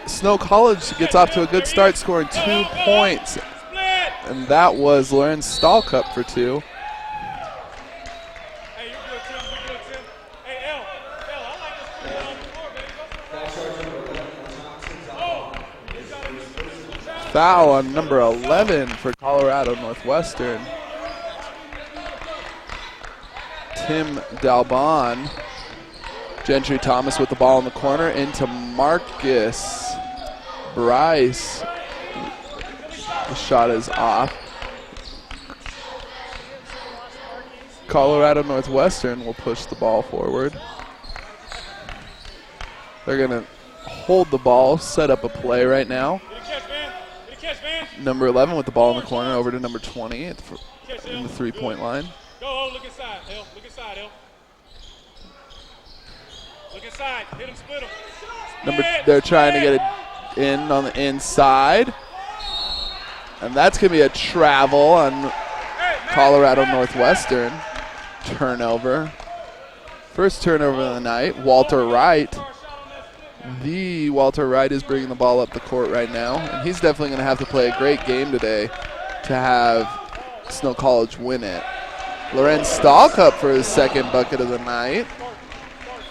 Snow College gets off to a good start, scoring 2 points. And that was Lauren Stahlcup for 2. Foul on number 11 for Colorado Northwestern. Tim Dalbon. Gentry Thomas with the ball in the corner into Marcus Bryce. The shot is off. Colorado Northwestern will push the ball forward. They're going to hold the ball, set up a play right now. Number 11 with the ball in the corner over to number 20 in the 3-point line. Go, look inside, L. Look inside, L. Look inside. Hit him, split him. They're trying to get it in on the inside. And that's going to be a travel on Colorado Northwestern. Turnover. First turnover of the night. Walter Wright. The Walter Wright is bringing the ball up the court right now. And he's definitely going to have to play a great game today to have Snow College win it. Lorenz Stahlcup for his second bucket of the night.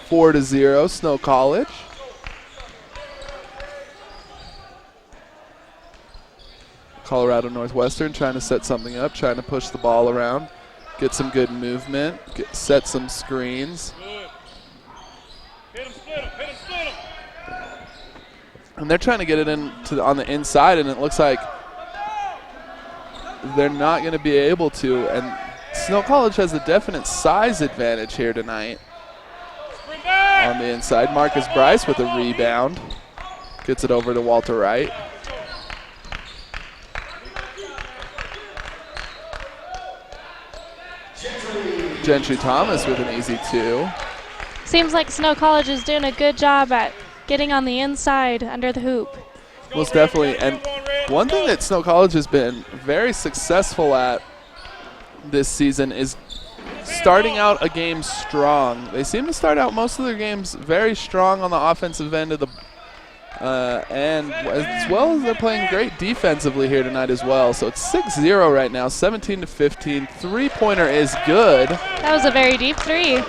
4-0, Snow College. Colorado Northwestern trying to set something up, trying to push the ball around, get some good movement, set some screens. And they're trying to get it in on the inside, and it looks like they're not going to be able to. And Snow College has a definite size advantage here tonight. On the inside, Marcus Bryce with a rebound. Gets it over to Walter Wright. Gentry Thomas with an easy 2. Seems like Snow College is doing a good job at getting on the inside under the hoop. Most definitely. And one thing that Snow College has been very successful at this season is starting out a game strong. They seem to start out most of their games very strong on the offensive end of the and as well as they're playing great defensively here tonight as well. So it's 6-0 right now, 17-15. Three-pointer is good. That was a very deep 3.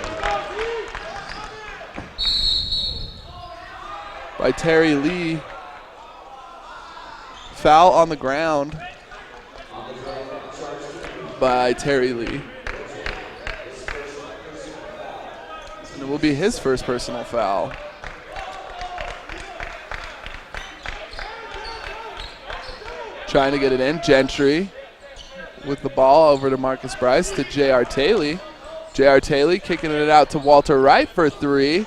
By Terry Lee. Foul on the ground by Terry Lee. And it will be his first personal foul. Trying to get it in. Gentry with the ball over to Marcus Bryce to J.R. Taylor. J.R. Taylor kicking it out to Walter Wright for 3.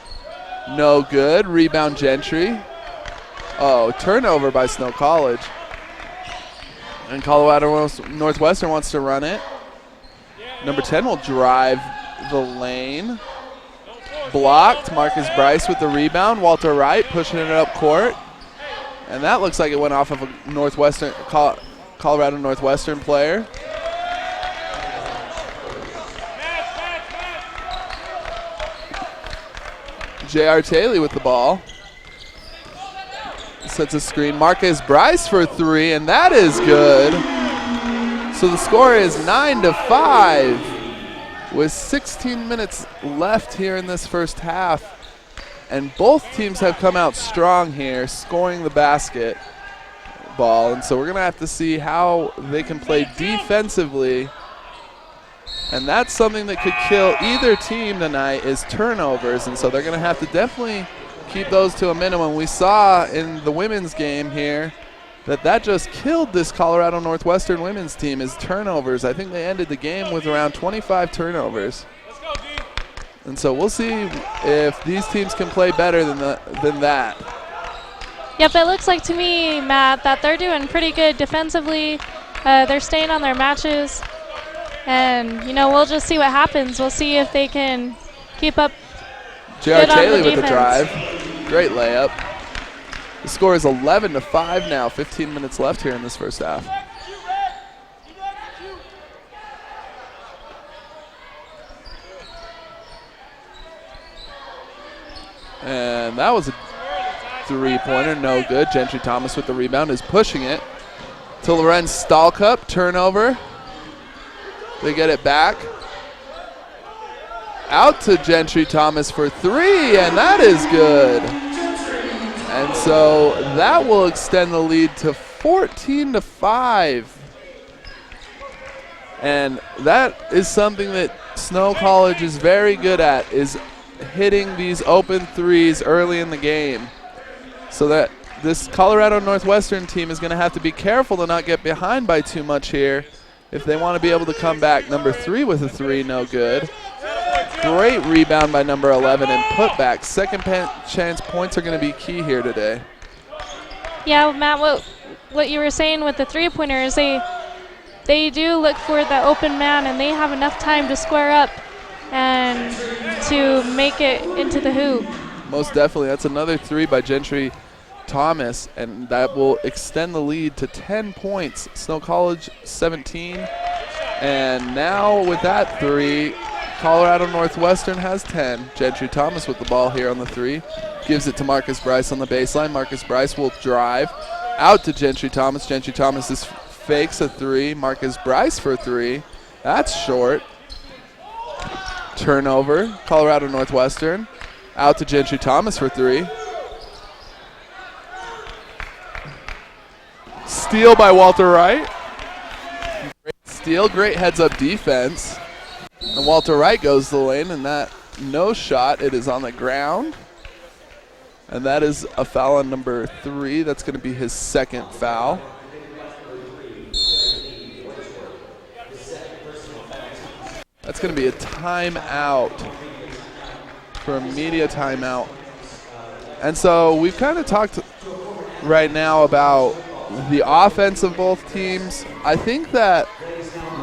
No good. Rebound Gentry. Oh, turnover by Snow College. And Colorado Northwestern wants to run it. Number 10 will drive the lane. Blocked. Marcus Bryce with the rebound. Walter Wright pushing it up court. And that looks like it went off of a Colorado Northwestern player. J.R. Taylor with the ball. Sets a screen. Marcus Bryce for 3, and that is good. So the score is 9-5 with 16 minutes left here in this first half. And both teams have come out strong here, scoring the basketball. And so we're going to have to see how they can play defensively. And that's something that could kill either team tonight is turnovers. And so they're going to have to definitely keep those to a minimum. We saw in the women's game here that just killed this Colorado Northwestern women's team is turnovers. I think they ended the game with around 25 turnovers. And so we'll see if these teams can play better than that. Yep, it looks like to me, Matt, that they're doing pretty good defensively. They're staying on their matches. And, we'll just see what happens. We'll see if they can keep up. J.R. Taylor with the drive. Great layup. The score is 11-5 now. 15 minutes left here in this first half. And that was three-pointer, no good. Gentry Thomas with the rebound is pushing it to Lorenz Stahlcup, turnover. They get it back. Out to Gentry Thomas for three, and that is good. And so that will extend the lead to 14-5. And that is something that Snow College is very good at, is hitting these open threes early in the game. So that this Colorado Northwestern team is going to have to be careful to not get behind by too much here if they want to be able to come back. Number 3 with a three, no good. Great rebound by number 11 and put back. Second chance points are going to be key here today. Yeah, Matt, what you were saying with the three-pointer is they do look for the open man, and they have enough time to square up and to make it into the hoop. Most definitely. That's another three by Gentry Thomas, and that will extend the lead to 10 points. Snow College 17. And now with that three, Colorado Northwestern has 10. Gentry Thomas with the ball here on the three. Gives it to Marcus Bryce on the baseline. Marcus Bryce will drive out to Gentry Thomas. Gentry Thomas fakes a three. Marcus Bryce for three. That's short. Turnover, Colorado Northwestern. Out to Gentry Thomas for three. Steal by Walter Wright. Great steal, great heads-up defense. And Walter Wright goes to the lane, and that no shot. It is on the ground. And that is a foul on number 3. That's going to be his second foul. That's going to be a timeout for a media timeout. And so we've kind of talked right now about the offense of both teams. I think that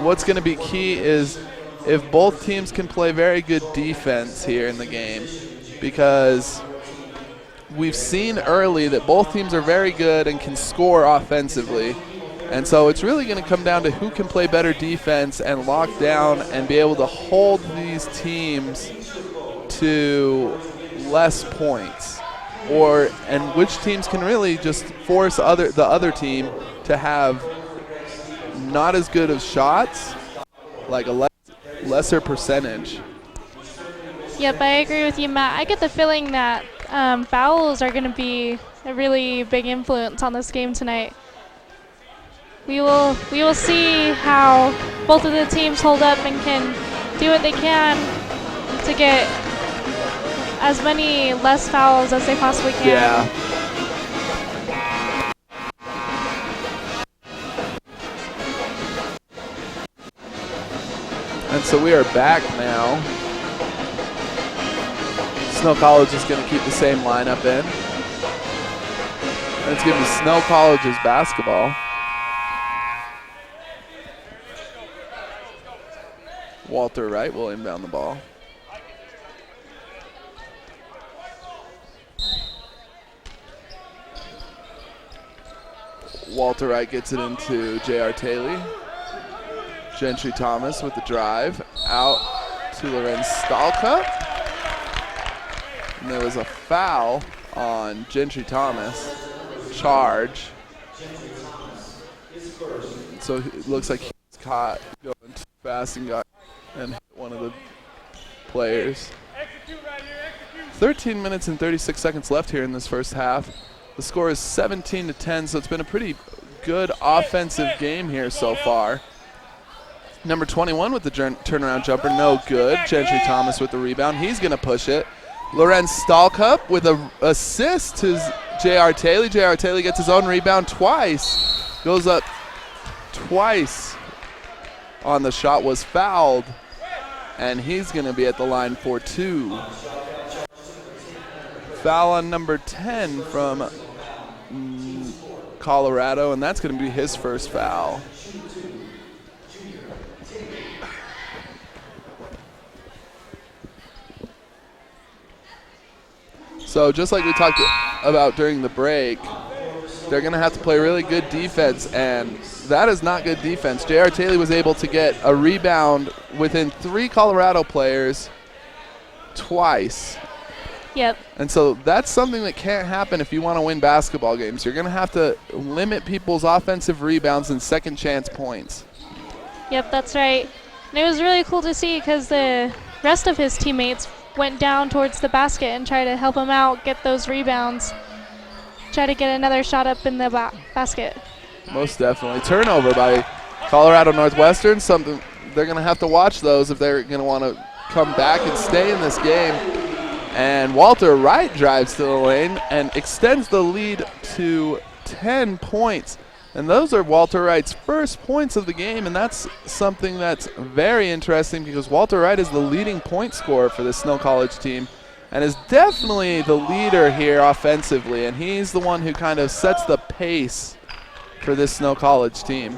what's going to be key is if both teams can play very good defense here in the game, because we've seen early that both teams are very good and can score offensively. And so it's really going to come down to who can play better defense and lock down and be able to hold these teams to less points, and which teams can really just force the other team to have not as good of shots, like a lesser percentage. Yep, I agree with you, Matt. I get the feeling that fouls are going to be a really big influence on this game tonight. We will see how both of the teams hold up and can do what they can to get as many less fouls as they possibly can. Yeah. And so we are back now. Snow College is going to keep the same lineup in. And it's going to be Snow College's basketball. Walter Wright will inbound the ball. Walter Wright gets it into J.R. Taylor. Gentry Thomas with the drive. Out to Lorenz Stahlcup. And there was a foul on Gentry Thomas. Charge. So it looks like he was caught going too fast and hit one of the players. 13 minutes and 36 seconds left here in this first half. The score is 17-10, so it's been a pretty good offensive game here so far. Number 21 with the turnaround jumper, no good. Gentry Thomas with the rebound. He's going to push it. Lorenz Stahlcup with an assist to J.R. Taylor. J.R. Taylor gets his own rebound twice. Goes up twice on the shot, was fouled, and he's going to be at the line for 2. Foul on number 10 from Colorado, and that's going to be his first foul. So just like we talked about during the break, they're going to have to play really good defense, and that is not good defense. J.R. Taylor was able to get a rebound within 3 Colorado players twice. Yep. And so that's something that can't happen if you want to win basketball games. You're going to have to limit people's offensive rebounds and second chance points. Yep, that's right. And it was really cool to see because the rest of his teammates went down towards the basket and tried to help him out, get those rebounds, try to get another shot up in the basket. Most definitely. Turnover by Colorado Northwestern. Something they're going to have to watch those if they're going to want to come back and stay in this game. And Walter Wright drives to the lane and extends the lead to 10 points. And those are Walter Wright's first points of the game, and that's something that's very interesting because Walter Wright is the leading point scorer for the Snow College team and is definitely the leader here offensively, and he's the one who kind of sets the pace for this Snow College team.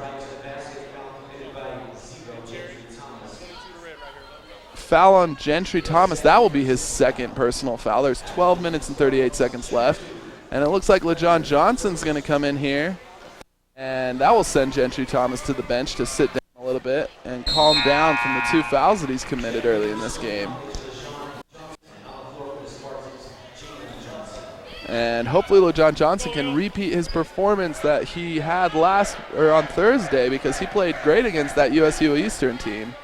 Foul on Gentry Thomas. That will be his second personal foul. There's 12 minutes and 38 seconds left. And it looks like LeJohn Johnson's going to come in here. And that will send Gentry Thomas to the bench to sit down a little bit and calm down from the 2 fouls that he's committed early in this game. And hopefully LeJohn Johnson can repeat his performance that he had on Thursday because he played great against that USU Eastern team.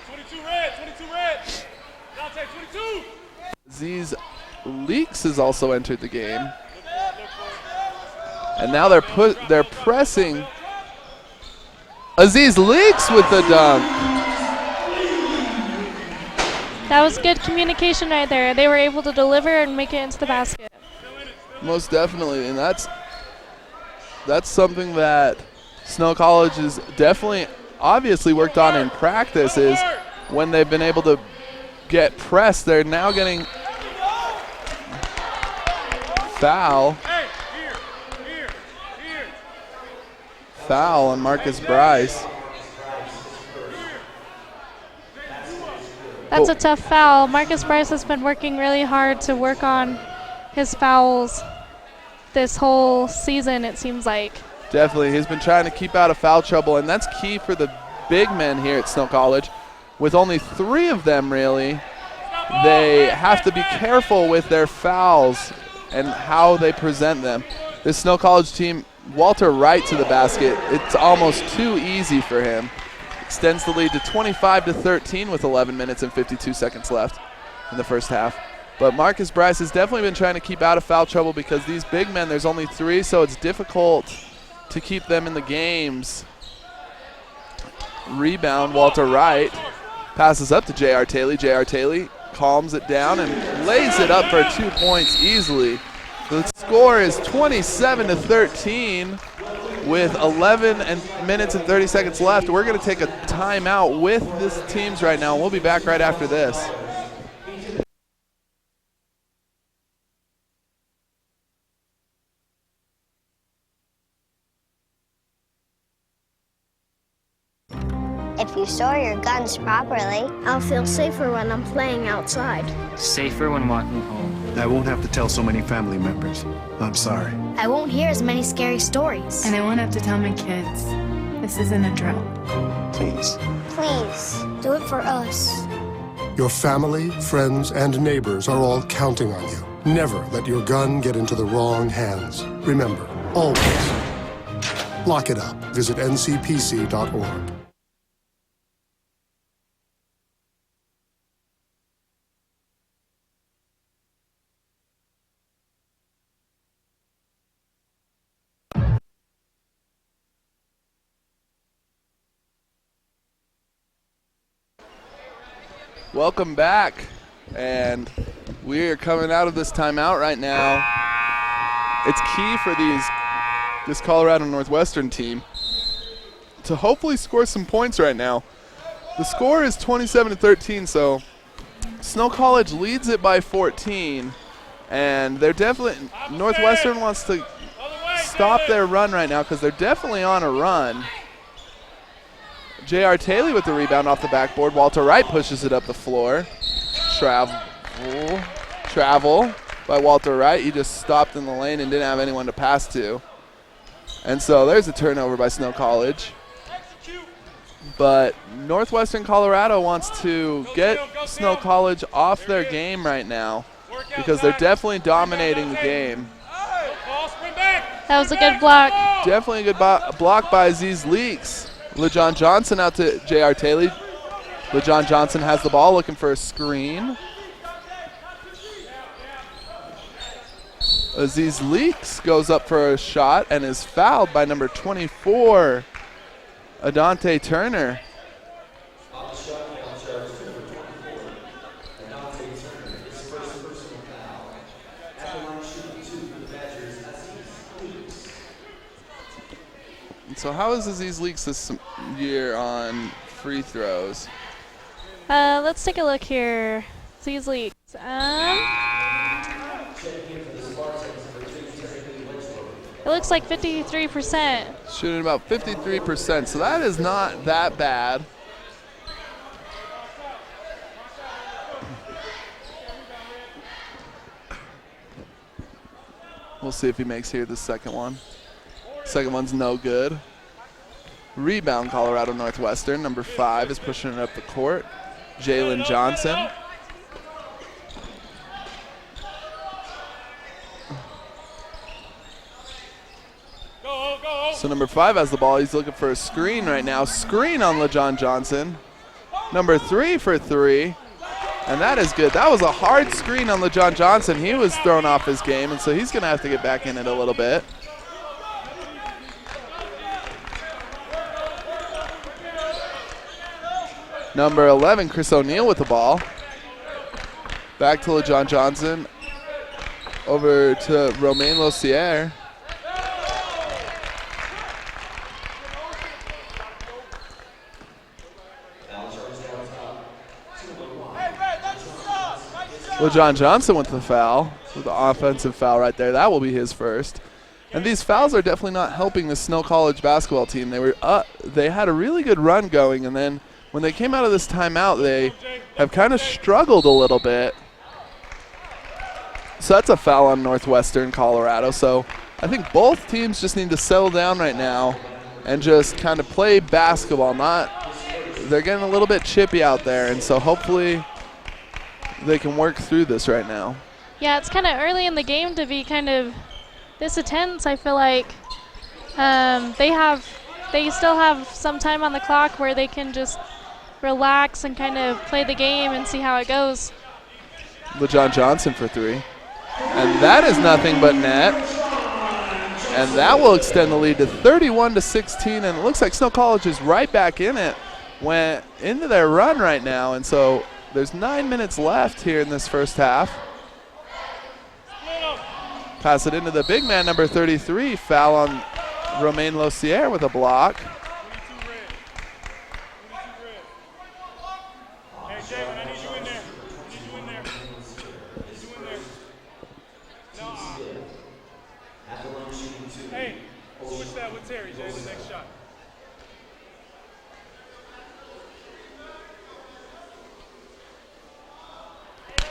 22 red. Dante, 22. Aziz Leaks has also entered the game. And now they're pressing. Aziz Leaks with the dunk. That was good communication right there. They were able to deliver and make it into the basket. Most definitely, and that's something that Snow College has definitely obviously worked on in practice is when they've been able to get pressed, they're now getting foul. Foul on Marcus Bryce. That's a tough foul. Marcus Bryce has been working really hard to work on his fouls this whole season, it seems like. Definitely. He's been trying to keep out of foul trouble, and that's key for the big men here at Snow College. With only 3 of them, really, they have to be careful with their fouls and how they present them. This Snow College team, Walter Wright to the basket, it's almost too easy for him. Extends the lead to 25-13 with 11 minutes and 52 seconds left in the first half. But Marcus Bryce has definitely been trying to keep out of foul trouble because these big men, there's only 3, so it's difficult to keep them in the games. Rebound, Walter Wright. Passes up to J.R. Taylor. J.R. Taylor calms it down and lays it up for 2 points easily. The score is 27-13 with 11 minutes and 30 seconds left. We're going to take a timeout with this teams right now. We'll be back right after this. If you store your guns properly, I'll feel safer when I'm playing outside. Safer when walking home. I won't have to tell so many family members. I'm sorry. I won't hear as many scary stories. And I won't have to tell my kids. This isn't a drill. Please. please do it for us. Your family, friends, and neighbors are all counting on you. Never let your gun get into the wrong hands. Remember, always, lock it up. Visit ncpc.org. Welcome back, and we are coming out of this timeout right now. It's key for this Colorado Northwestern team to hopefully score some points right now. The score is 27-13, so Snow College leads it by 14, and they're definitely Northwestern wants to stop their run right now because they're definitely on a run. J.R. Taylor with the rebound off the backboard. Walter Wright pushes it up the floor. Travel by Walter Wright. He just stopped in the lane and didn't have anyone to pass to. And so there's a turnover by Snow College. But Northwestern Colorado wants to get Snow College off their game right now. because they're definitely dominating the game. That was a good block. Definitely a good block by Aziz Leaks. LeJohn Johnson out to J.R. Taylor. LeJohn Johnson has the ball, looking for a screen. Aziz Leaks goes up for a shot and is fouled by number 24, Adante Turner. So how is Aziz Leaks this year on free throws? Let's take a look here. Aziz Leaks. It looks like 53%. Shooting about 53%, so that is not that bad. We'll see if he makes here the second one. Second one's no good. Rebound, Colorado Northwestern. Number 5 is pushing it up the court. Jalen Johnson. So number 5 has the ball. He's looking for a screen right now. Screen on LeJohn Johnson. Number 3 for 3. And that is good. That was a hard screen on LeJohn Johnson. He was thrown off his game, and so he's going to have to get back in it a little bit. Number 11, Chris O'Neal with the ball. Back to LeJohn Johnson. Over to Romain Lossier. LeJohn Johnson with the foul, with the offensive foul right there. That will be his first. And these fouls are definitely not helping the Snow College basketball team. They had a really good run going, and then when they came out of this timeout, they have kind of struggled a little bit. So that's a foul on Northwestern Colorado. So I think both teams just need to settle down right now and just kind of play basketball. They're getting a little bit chippy out there, and so hopefully they can work through this right now. Yeah, it's kind of early in the game to be kind of this intense. I feel like they still have some time on the clock where they can just relax and kind of play the game and see how it goes. LeJohn Johnson for 3. And that is nothing but net. And that will extend the lead to 31-16. And it looks like Snow College is right back in it. Went into their run right now. And so there's 9 minutes left here in this first half. Pass it into the big man, number 33. Foul on Romain Lossier with a block.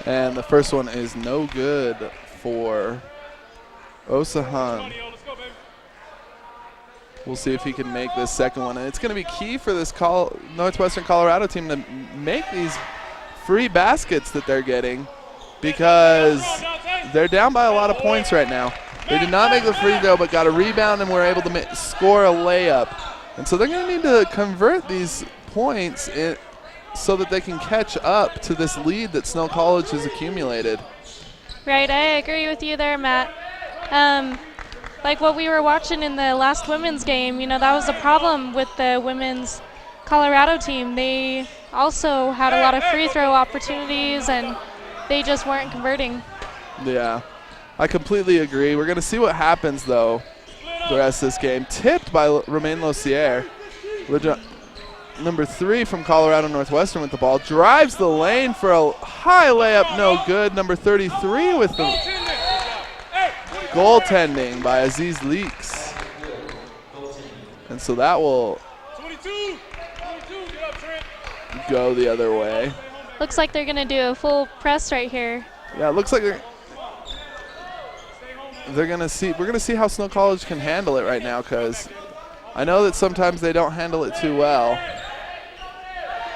And the first one is no good for Osahan. We'll see if he can make this second one. And it's going to be key for this Northwestern Colorado team to make these free baskets that they're getting, because they're down by a lot of points right now. They did not make the free throw, but got a rebound and were able to score a layup. And so they're going to need to convert these points so that they can catch up to this lead that Snow College has accumulated. Right, I agree with you there, Matt. Like what we were watching in the last women's game, that was a problem with the women's Colorado team. They also had a lot of free throw opportunities, and they just weren't converting. Yeah, I completely agree. We're going to see what happens, though, the rest of this game. Tipped by Romain Lossier. Number 3 from Colorado Northwestern with the ball. Drives the lane for a high layup, no good. Number 33 with the goaltending by Aziz Leaks. And so that will go the other way. Looks like they're going to do a full press right here. Yeah, it looks like they're going to see. We're going to see how Snow College can handle it right now, because I know that sometimes they don't handle it too well.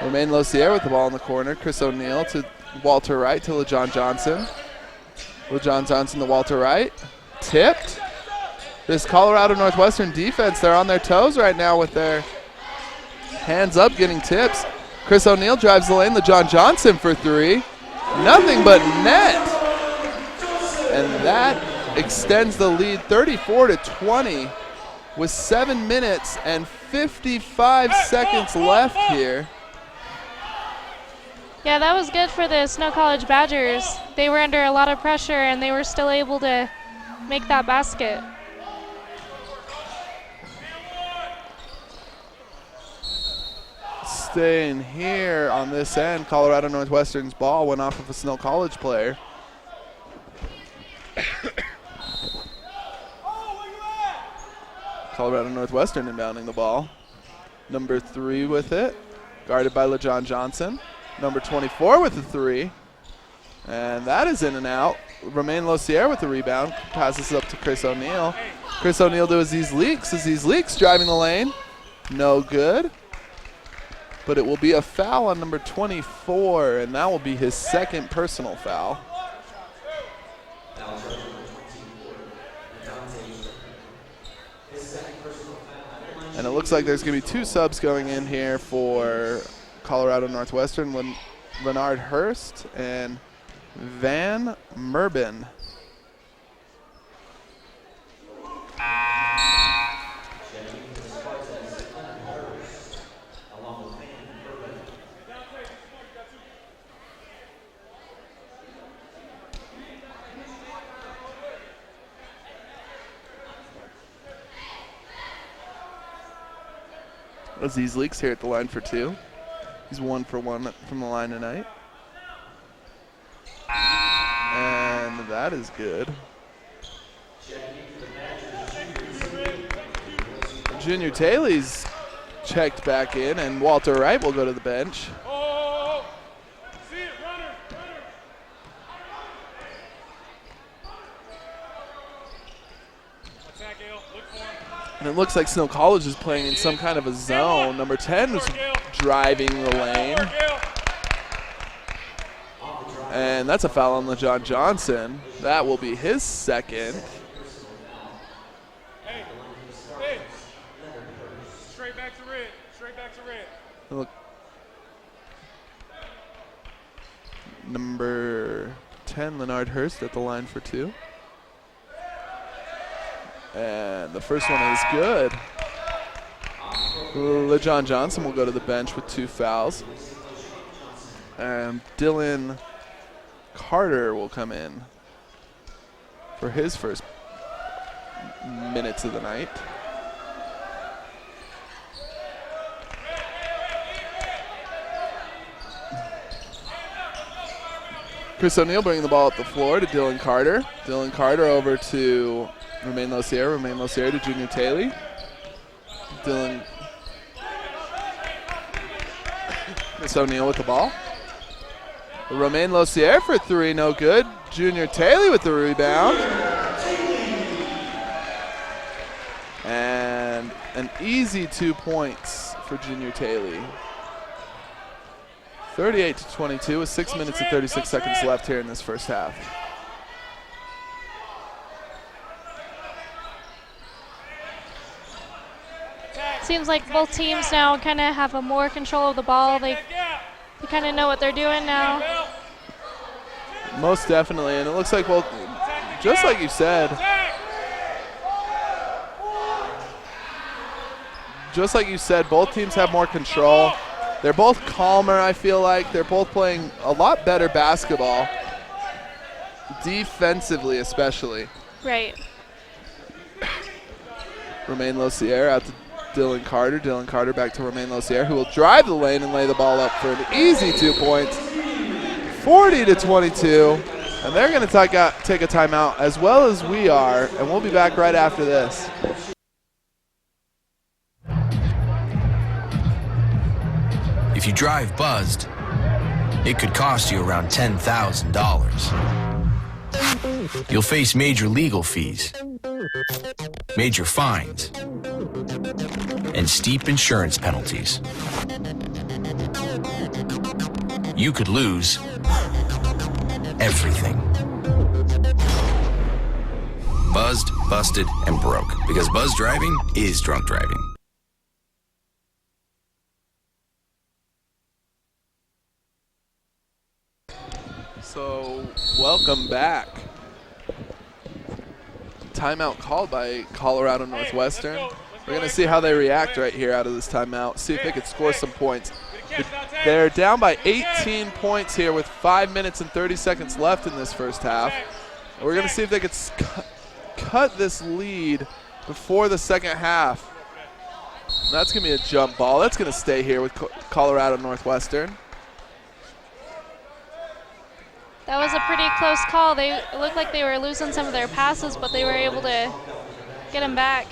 Romain Lossier with the ball in the corner. Chris O'Neal to Walter Wright to LeJohn Johnson. LeJohn Johnson to Walter Wright. Tipped. This Colorado Northwestern defense, they're on their toes right now with their hands up getting tips. Chris O'Neill drives the lane. LeJohn Johnson for three. Nothing but net. And that extends the lead 34-20 with 7 minutes and 55 seconds left here. Yeah, that was good for the Snow College Badgers. They were under a lot of pressure and they were still able to make that basket. Staying here on this end, Colorado Northwestern's ball went off of a Snow College player. Colorado Northwestern inbounding the ball. Number 3 with it, guarded by LeJohn Johnson. Number 24 with the three, and that is in and out. Romain Losier with the rebound, passes it up to Chris O'Neill. Chris O'Neill to Aziz Leaks. Aziz Leaks driving the lane, no good. But it will be a foul on number 24, and that will be his second personal foul. And it looks like there's going to be 2 subs going in here for Colorado Northwestern, Leonard Hurst and Van Merbin. Aziz Leaks here at the line for 2. He's 1 for 1 from the line tonight. And that is good. Junior Taylor's checked back in, and Walter Wright will go to the bench. See it, runner. Attack, Gale. Look for him. And it looks like Snow College is playing in some kind of a zone. Number 10 was driving the lane. And that's a foul on LeJohn Johnson. That will be his second. Hey. Straight back to red. Look. Number 10, Leonard Hurst at the line for 2. And the first one is good. LeJohn Johnson will go to the bench with 2 fouls. And Dylan Carter will come in for his first minutes of the night. Chris O'Neill bringing the ball up the floor to Dylan Carter. Dylan Carter over to Romain Losier. Romain Losier to Junior Taylor. Chris O'Neill with the ball. Romain Losier for 3, no good. Junior Taylor with the rebound. And an easy 2 points for Junior Taylor. 38-22 with 6 minutes and 36 seconds left here in this first half. Seems like both teams now kind of have a more control of the ball. They kind of know what they're doing now. Most definitely, and it looks like, well, just like you said, both teams have more control. They're both calmer, I feel like. They're both playing a lot better basketball, defensively especially. Right. Romain Losier out to Dylan Carter. Dylan Carter back to Romain Losier, who will drive the lane and lay the ball up for an easy 2 points. 40-22, and they're going to take a timeout as well as we are, and we'll be back right after this. If you drive buzzed, it could cost you around $10,000. You'll face major legal fees, major fines, and steep insurance penalties. You could lose everything. buzzed, busted, and broke. Because buzz driving is drunk driving. So, welcome back. Timeout called by Colorado Northwestern. We're going to see how they react right here out of this timeout, see if they can score some points. They're down by 18 points here with 5 minutes and 30 seconds left in this first half. We're going to see if they could cut this lead before the second half. And that's going to be a jump ball. That's going to stay here with Colorado Northwestern. That was a pretty close call. It looked like they were losing some of their passes, but they were able to get them back.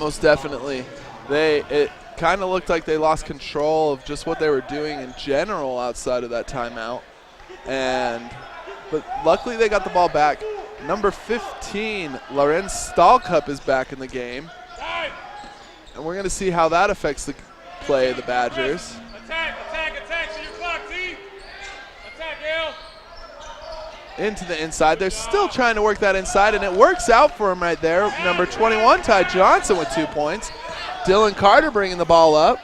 Most definitely. It kind of looked like they lost control of just what they were doing in general outside of that timeout. But luckily they got the ball back. Number 15, Lorenz Stahlcup, is back in the game. And we're going to see how that affects the play of the Badgers. Attack, to your clock, team. Attack, Gale. Into the inside. They're still trying to work that inside, and it works out for him right there. Number 21, Ty Johnson, with 2 points. Dylan Carter bringing the ball up.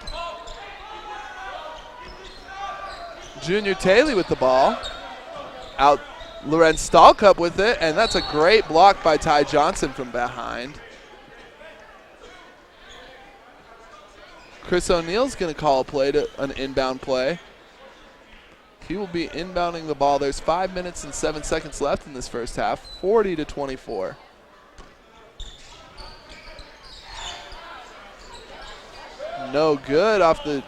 Junior Taylor with the ball. Out Lorenz Stahlcup with it, and that's a great block by Ty Johnson from behind. Chris O'Neill's going to call a play, an inbound play. He will be inbounding the ball. There's 5 minutes and 7 seconds left in this first half, 40-24. No good off the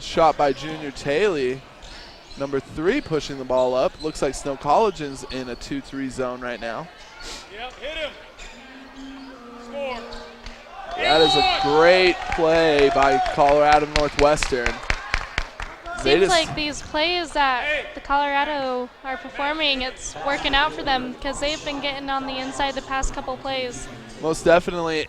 shot by Junior Taylor. Number 3 pushing the ball up. Looks like Snow College is in a 2-3 zone right now. Yep, hit him. Score. That is a great play by Colorado Northwestern. Seems like these plays that the Colorado are performing, it's working out for them because they've been getting on the inside the past couple plays. Most definitely.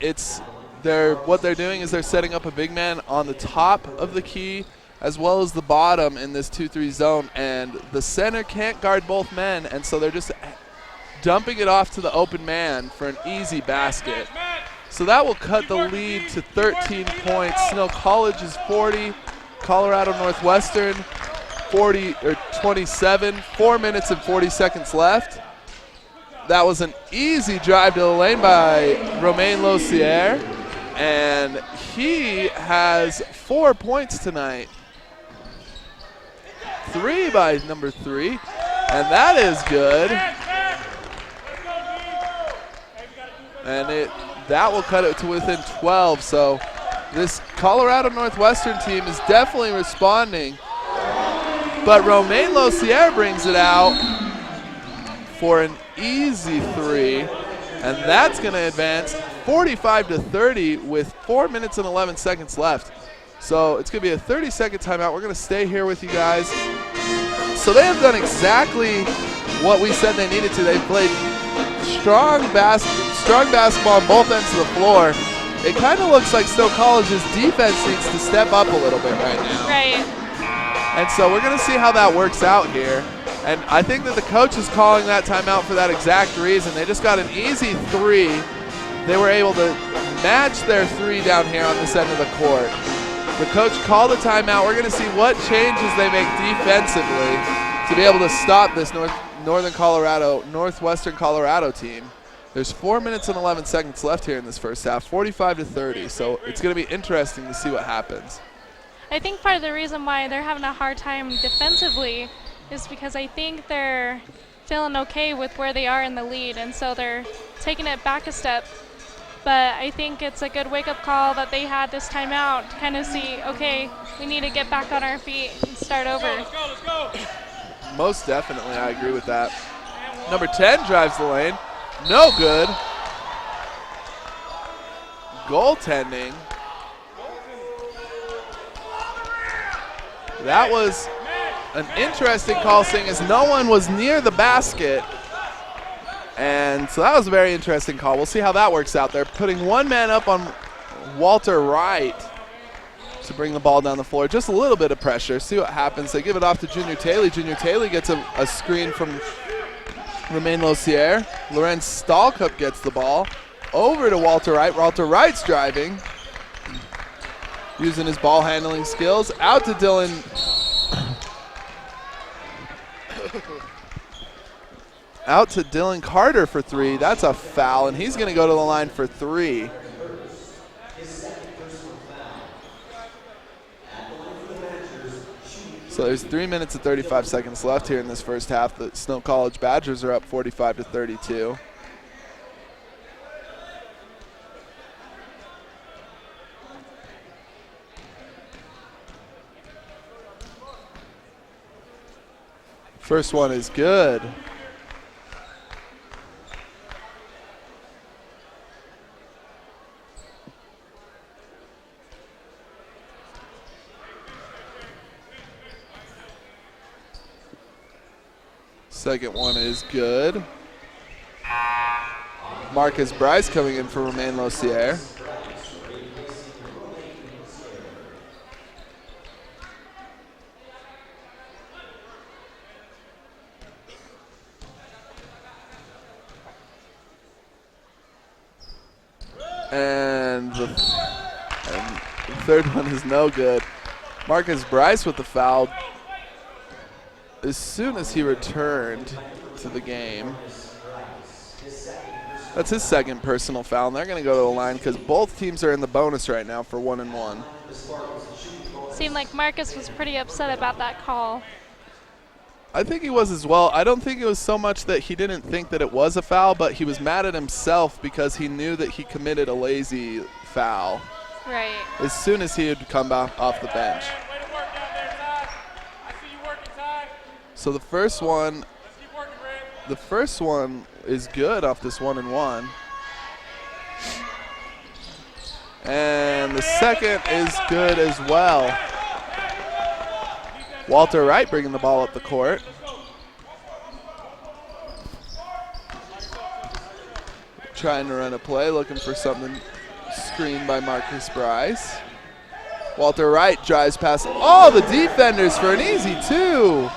What they're doing is they're setting up a big man on the top of the key as well as the bottom in this 2-3 zone, and the center can't guard both men, and so they're just dumping it off to the open man for an easy basket. So that will cut the lead to 13 points. Snow College is 40, Colorado Northwestern 27, 4 minutes and 40 seconds left. That was an easy drive to the lane by Romain Lossier, and he has 4 points tonight. 3 by number 3, and that is good. And that will cut it to within 12. So this Colorado Northwestern team is definitely responding. But Romain Lossier brings it out for an easy 3, and that's going to advance 45-30 with 4 minutes and 11 seconds left. So it's going to be a 30-second timeout. We're going to stay here with you guys. So they have done exactly what we said they needed to. They've played strong basketball on both ends of the floor. It kind of looks like Stowe College's defense needs to step up a little bit right now. Right. And so we're going to see how that works out here. And I think that the coach is calling that timeout for that exact reason. They just got an easy 3. They were able to match their 3 down here on this end of the court. The coach called a timeout. We're going to see what changes they make defensively to be able to stop this Northwestern Colorado team. There's 4 minutes and 11 seconds left here in this first half, 45-30. So it's going to be interesting to see what happens. I think part of the reason why they're having a hard time defensively is because I think they're feeling okay with where they are in the lead, and so they're taking it back a step. But I think it's a good wake-up call that they had this timeout to kind of see, okay, we need to get back on our feet and start over. Let's go. Most definitely, I agree with that. Number 10 drives the lane. No good. Goaltending. That was an interesting call, seeing as no one was near the basket. And so that was a very interesting call. We'll see how that works out. They're putting one man up on Walter Wright to bring the ball down the floor. Just a little bit of pressure. See what happens. They give it off to Junior Taylor. Junior Taylor gets a screen from Romain Losier. Lorenz Stahlcup gets the ball. Over to Walter Wright. Walter Wright's driving. Using his ball handling skills. Out to Dylan. Out to Dylan Carter for 3. That's a foul, and he's going to go to the line for 3. So there's 3 minutes and 35 seconds left here in this first half. The Snow College Badgers are up 45-32. First one is good. Second one is good. Marcus Bryce coming in for Romain Losier. And the third one is no good. Marcus Bryce with the foul. As soon as he returned to the game. That's his second personal foul, and they're going to go to the line because both teams are in the bonus right now for 1-1. Seemed like Marcus was pretty upset about that call. I think he was as well. I don't think it was so much that he didn't think that it was a foul, but he was mad at himself because he knew that he committed a lazy foul. Right. As soon as he had come off the bench. So the first one is good off this 1-1. And the second is good as well. Walter Wright bringing the ball up the court. Trying to run a play, looking for something screened by Marcus Bryce. Walter Wright drives past all the defenders for an easy 2.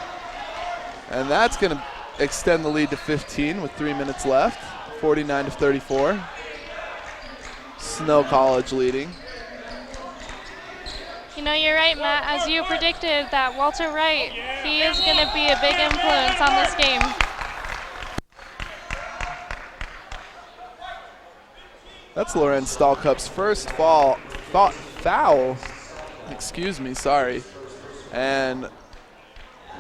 And that's going to extend the lead to 15 with 3 minutes left, 49-34. Snow College leading. You know, you're right, Matt. As you predicted, that Walter Wright, he is going to be a big influence on this game. That's Lorenz Stahlcup's first foul. And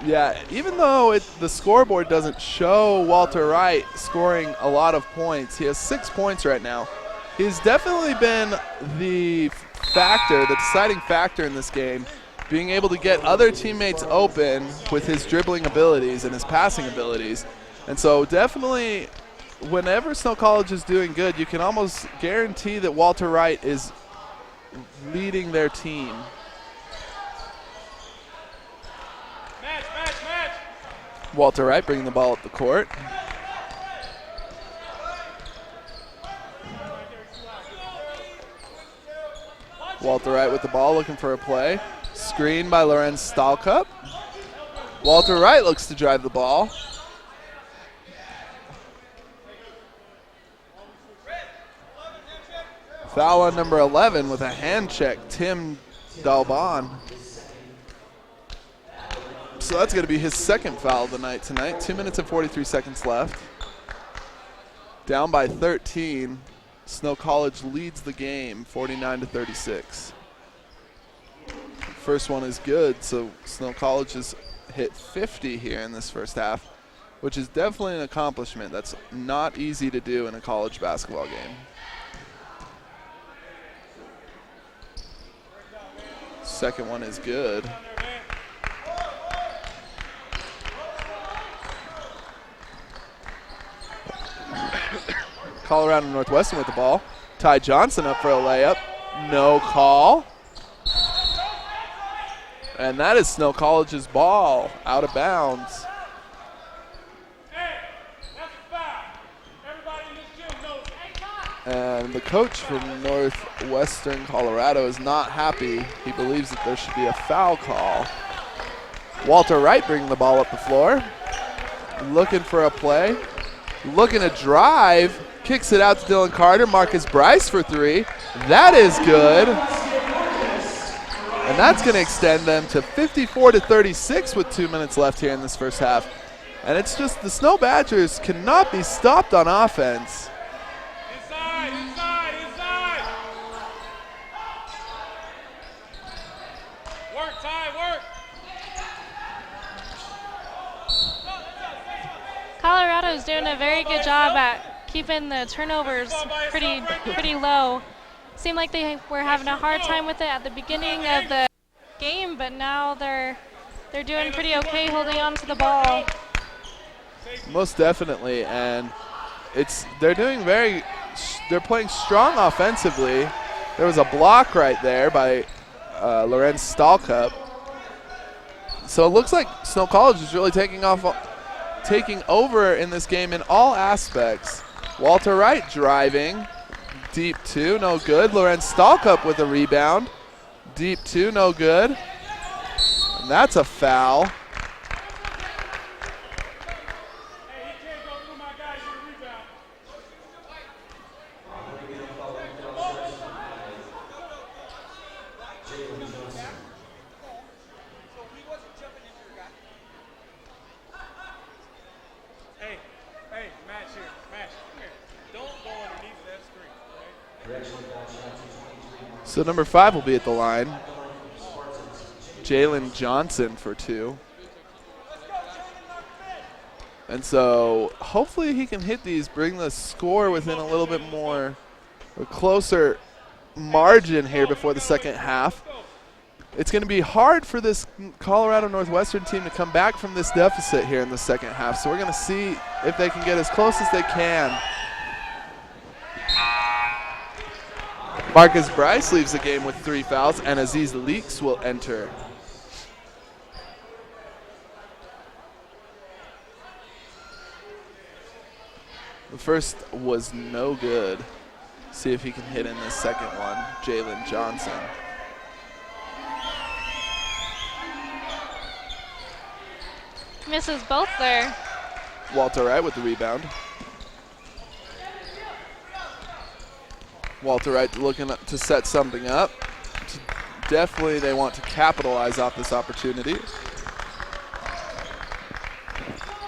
yeah, even though the scoreboard doesn't show Walter Wright scoring a lot of points, he has 6 points right now. He's definitely been the deciding factor in this game, being able to get other teammates open with his dribbling abilities and his passing abilities. And so definitely, whenever Snow College is doing good, you can almost guarantee that Walter Wright is leading their team. Walter Wright bringing the ball up the court. Walter Wright with the ball, looking for a play. Screen by Lorenz Stahlcup. Walter Wright looks to drive the ball. Foul on number 11 with a hand check, Tim Dalban. So that's going to be his second foul of the night tonight. 2 minutes and 43 seconds left. Down by 13. Snow College leads the game 49-36. First one is good, so Snow College has hit 50 here in this first half, which is definitely an accomplishment. That's not easy to do in a college basketball game. Second one is good. Colorado Northwestern with the ball. Ty Johnson up for a layup. No call. And that is Snow College's ball, out of bounds. And the coach from Northwestern Colorado is not happy. He believes that there should be a foul call. Walter Wright bringing the ball up the floor. Looking for a play. looking to drive, kicks it out to Dylan Carter. Marcus Bryce for three. That is good. And that's going to extend them to 54-36 with 2 minutes left here in this first half. And it's just the Snow Badgers cannot be stopped on offense. Inside, inside, inside. Work, Ty, work. Colorado's doing a very good job at keeping the turnovers pretty low. Seemed like they were having a hard time with it at the beginning of the game, but now they're doing pretty okay holding on to the ball. Most definitely, and they're playing strong offensively. There was a block right there by Lorenz Stahlcup. So it looks like Snow College is really taking over in this game in all aspects. Walter Wright driving, deep two, no good. Lorenz Stahlcup with a rebound, deep two, no good. And that's a foul. So number 5 will be at the line. Jalen Johnson for two. And so hopefully he can hit these, bring the score within a little bit more, a closer margin here before the second half. It's going to be hard for this Colorado Northwestern team to come back from this deficit here in the second half. So we're going to see if they can get as close as they can. Marcus Bryce leaves the game with 3 fouls, and Aziz Leaks will enter. The first was no good. See if he can hit in this second one. Jalen Johnson. Misses both there. Walter Wright with the rebound. Walter Wright looking to set something up. Definitely they want to capitalize off this opportunity.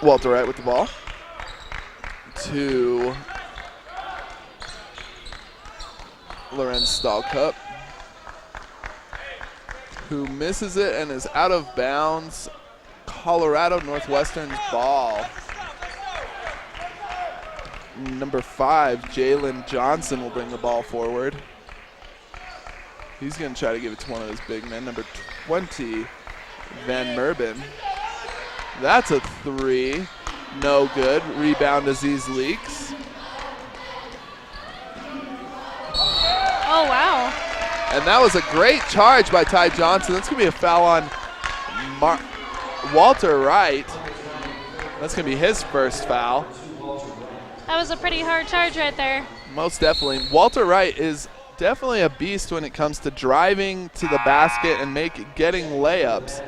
Walter Wright with the ball. To Lorenz Stahlcup, who misses it and is out of bounds. Colorado Northwestern's ball. Number 5, Jalen Johnson will bring the ball forward. He's going to try to give it to one of his big men, number 20, Van Merben. That's a 3. No good. Rebound Aziz Leaks. Oh, wow. And that was a great charge by Ty Johnson. That's going to be a foul on Walter Wright. That's going to be his first foul. That was a pretty hard charge right there. Most definitely. Walter Wright is definitely a beast when it comes to driving to the basket and getting layups.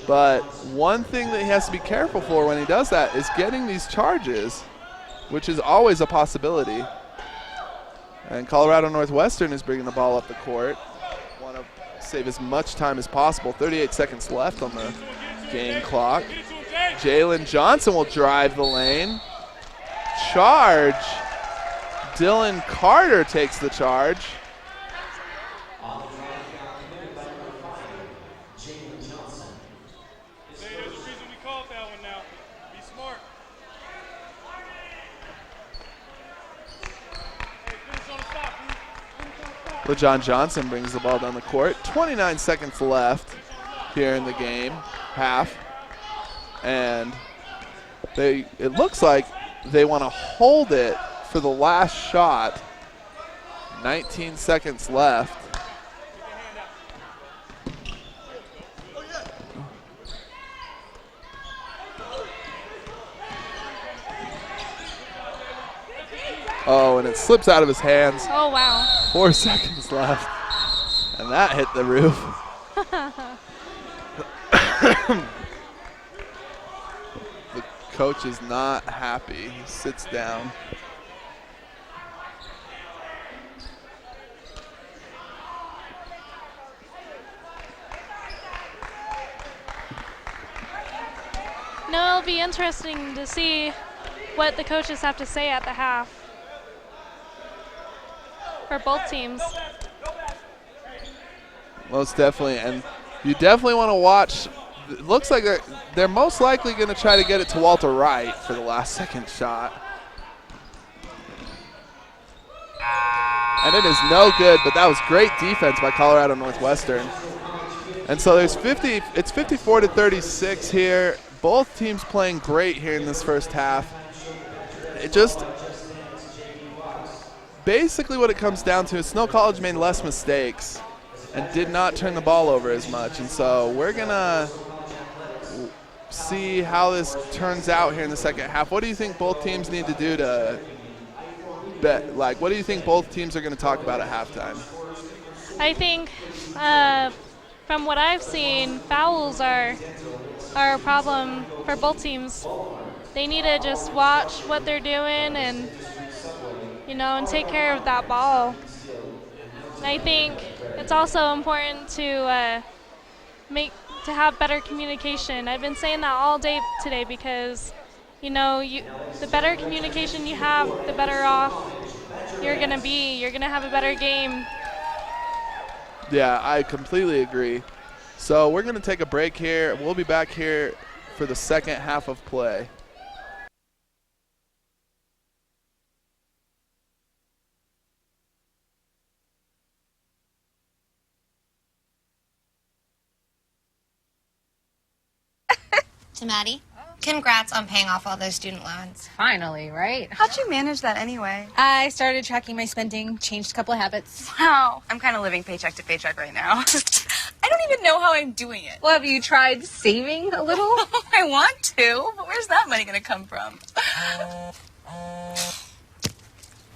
But one thing that he has to be careful for when he does that is getting these charges, which is always a possibility. And Colorado Northwestern is bringing the ball up the court. Want to save as much time as possible. 38 seconds left on the game clock. Jalen Johnson will drive the lane. Charge. Dylan Carter takes the charge. LeJon Johnson brings the ball down the court. 29 seconds left here in the game, half. And it looks like they want to hold it for the last shot. 19 seconds left. Oh, and it slips out of his hands. Oh, wow. 4 seconds left. And that hit the roof. The coach is not happy. He sits down. No, it'll be interesting to see what the coaches have to say at the half for both teams. Most definitely, and you definitely want to watch. It looks like they're most likely going to try to get it to Walter Wright for the last second shot. And it is no good, but that was great defense by Colorado Northwestern. And so it's 54-36 here. Both teams playing great here in this first half. It just, basically what it comes down to is Snow College made less mistakes and did not turn the ball over as much. And so we're going to see how this turns out here in the second half. What do you think both teams need to do to bet? Like, what do you think both teams are going to talk about at halftime? I think from what I've seen, fouls are a problem for both teams. They need to just watch what they're doing and, and take care of that ball. And I think it's also important to have better communication. I've been saying that all day today because, the better communication you have, the better off you're gonna be. You're gonna have a better game. Yeah, I completely agree. So we're going to take a break here. We'll be back here for the second half of play. To Maddie, congrats on paying off all those student loans. Finally, right? How'd you manage that anyway? I started tracking my spending, changed a couple of habits. Wow, I'm kind of living paycheck to paycheck right now. I don't even know how I'm doing it. Well, have you tried saving a little? I want to, but where's that money going to come from?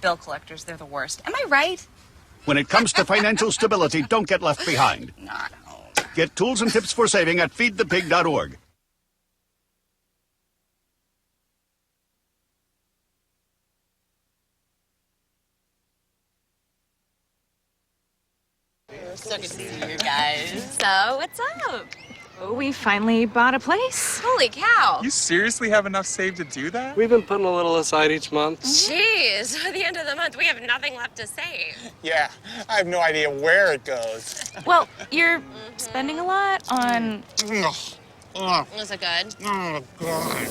Bill collectors, they're the worst. Am I right? When it comes to financial stability, don't get left behind. Not home. Get tools and tips for saving at feedthepig.org. So good to see you guys. So, what's up? Oh, we finally bought a place. Holy cow. You seriously have enough saved to do that? We've been putting a little aside each month. Jeez, by the end of the month, we have nothing left to save. Yeah, I have no idea where it goes. Well, you're spending a lot on... Was it good? Oh, God.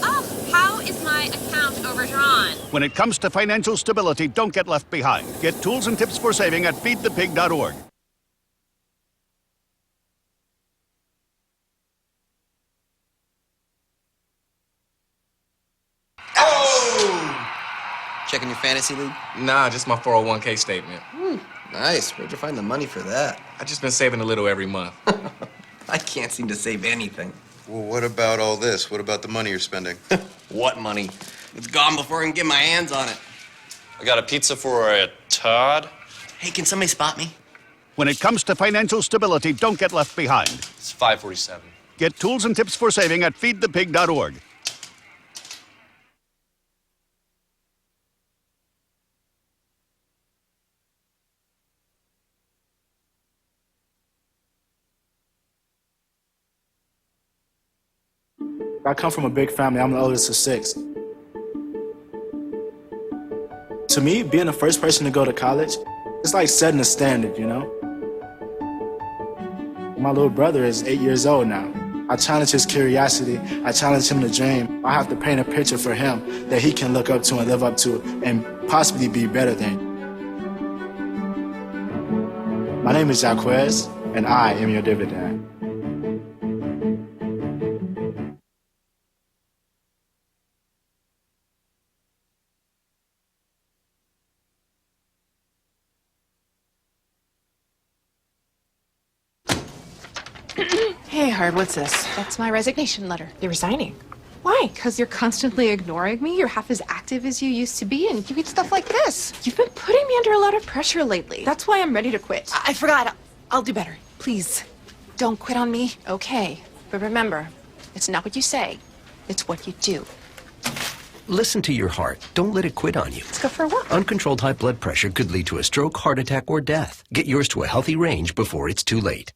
Oh, how is my account overdrawn? When it comes to financial stability, don't get left behind. Get tools and tips for saving at feedthepig.org. Checking your fantasy league? Nah, just my 401k statement. Nice. Where'd you find the money for that? I just been saving a little every month. I can't seem to save anything. Well, what about all this? What about the money you're spending? What money? It's gone before I can get my hands on it. I got a pizza for a Todd. Hey, can somebody spot me? When it comes to financial stability, don't get left behind. It's 547. Get tools and tips for saving at feedthepig.org. I come from a big family. I'm the oldest of 6. To me, being the first person to go to college, it's like setting a standard, My little brother is 8 years old now. I challenge his curiosity. I challenge him to dream. I have to paint a picture for him that he can look up to and live up to and possibly be better than. My name is Jaquez, and I am your dividend. Hey, Hard, what's this? That's my resignation letter. You're resigning. Why? Because you're constantly ignoring me. You're half as active as you used to be, and you eat stuff like this. You've been putting me under a lot of pressure lately. That's why I'm ready to quit. I forgot. I'll do better. Please, don't quit on me. Okay. But remember, it's not what you say. It's what you do. Listen to your heart. Don't let it quit on you. Let's go for a walk. Uncontrolled high blood pressure could lead to a stroke, heart attack, or death. Get yours to a healthy range before it's too late.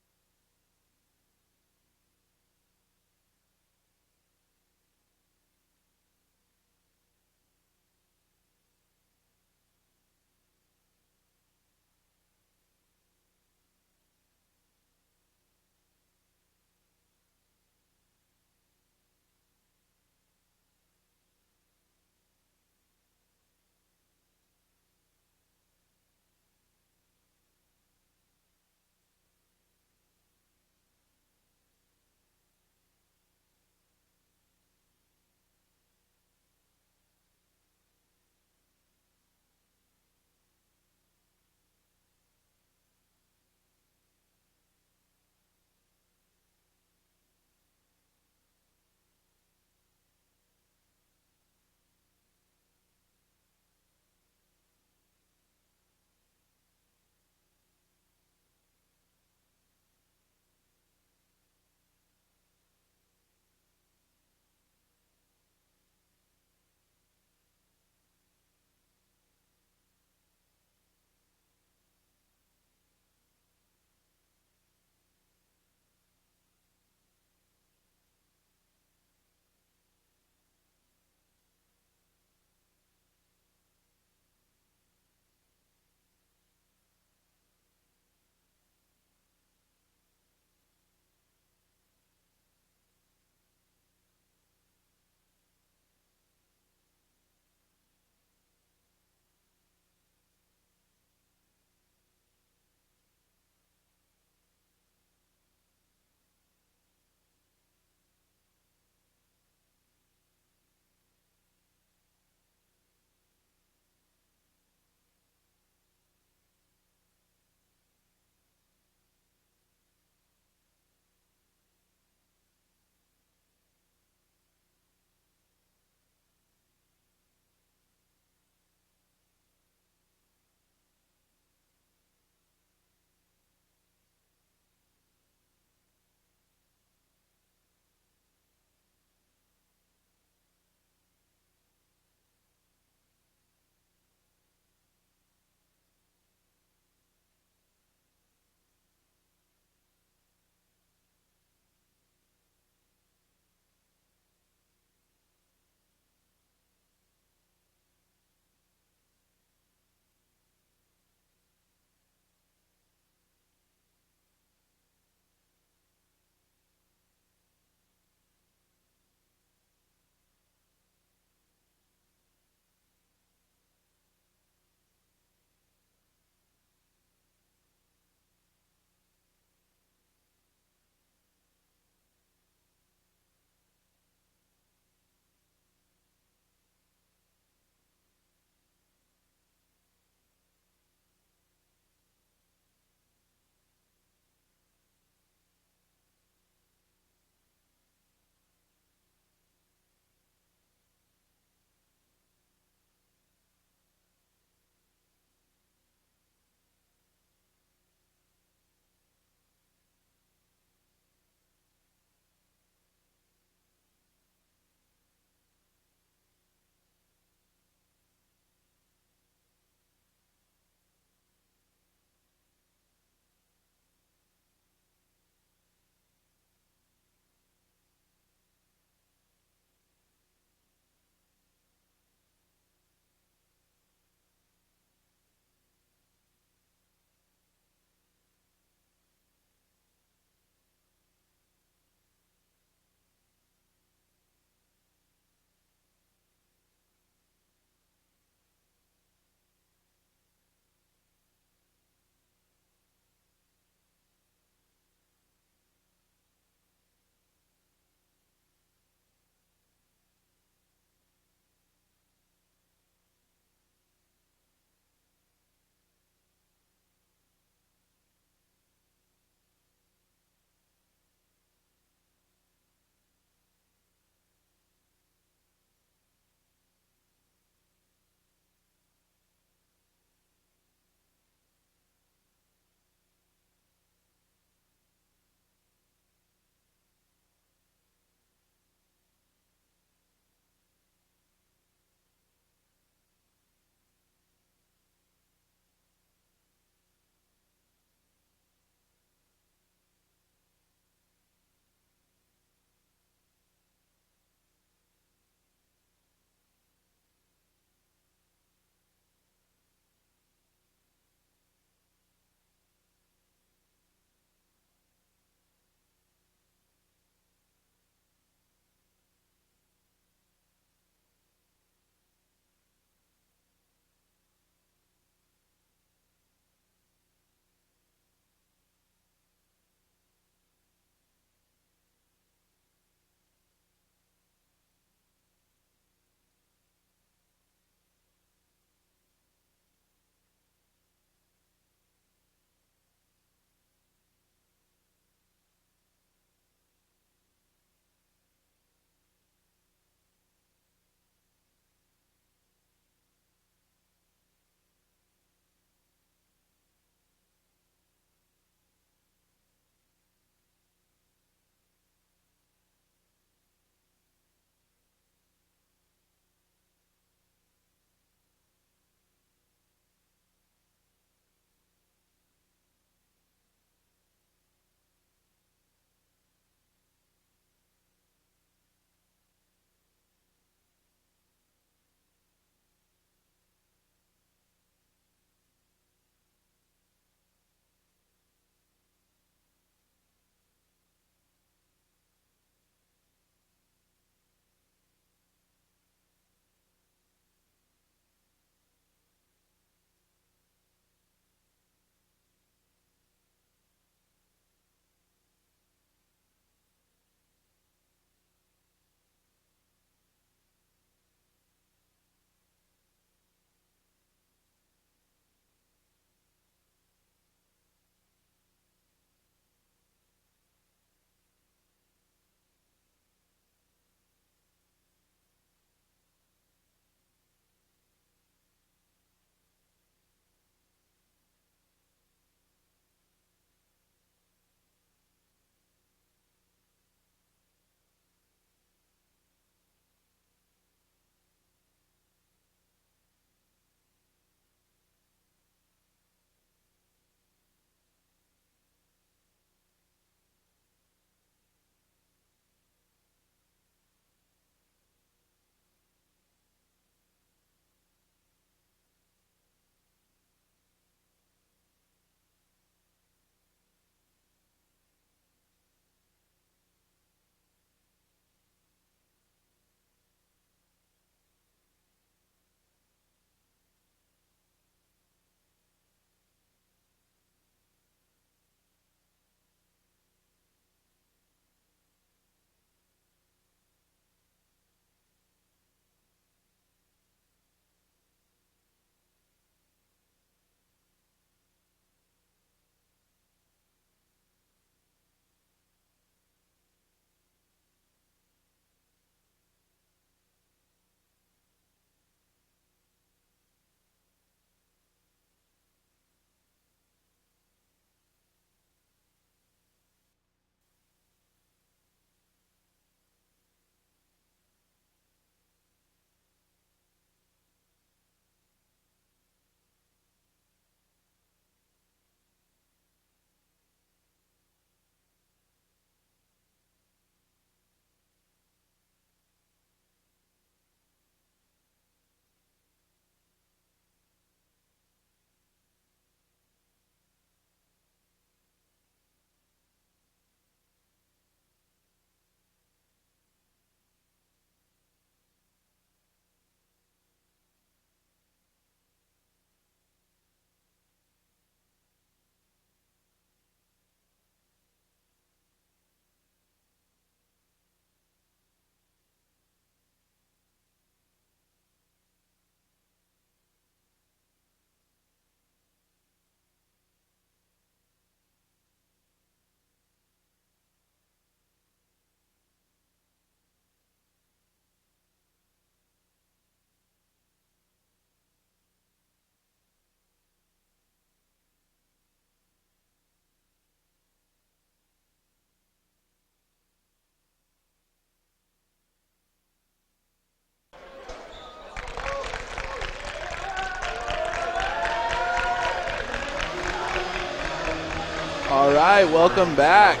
All right, welcome back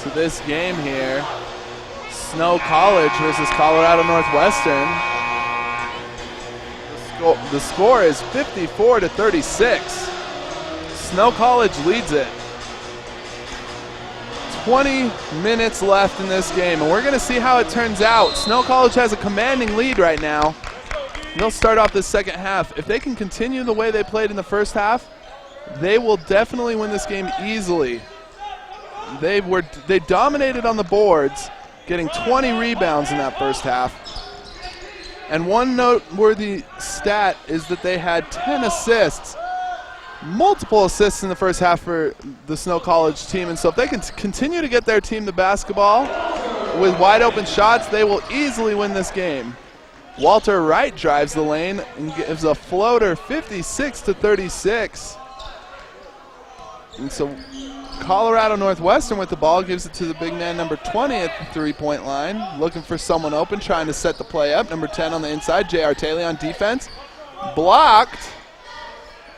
to this game here. Snow College versus Colorado Northwestern. The score is 54-36. Snow College leads it. 20 minutes left in this game, and we're going to see how it turns out. Snow College has a commanding lead right now. They'll start off this second half. If they can continue the way they played in the first half, they will definitely win this game easily. They dominated on the boards, getting 20 rebounds in that first half. And one noteworthy stat is that they had 10 assists, multiple assists in the first half for the Snow College team. And so if they can continue to get their team the basketball with wide open shots, they will easily win this game. Walter Wright drives the lane and gives a floater, 56-36. And so Colorado Northwestern with the ball gives it to the big man, number 20 at the three-point line, looking for someone open, trying to set the play up. Number 10 on the inside, J.R. Taylor on defense. Blocked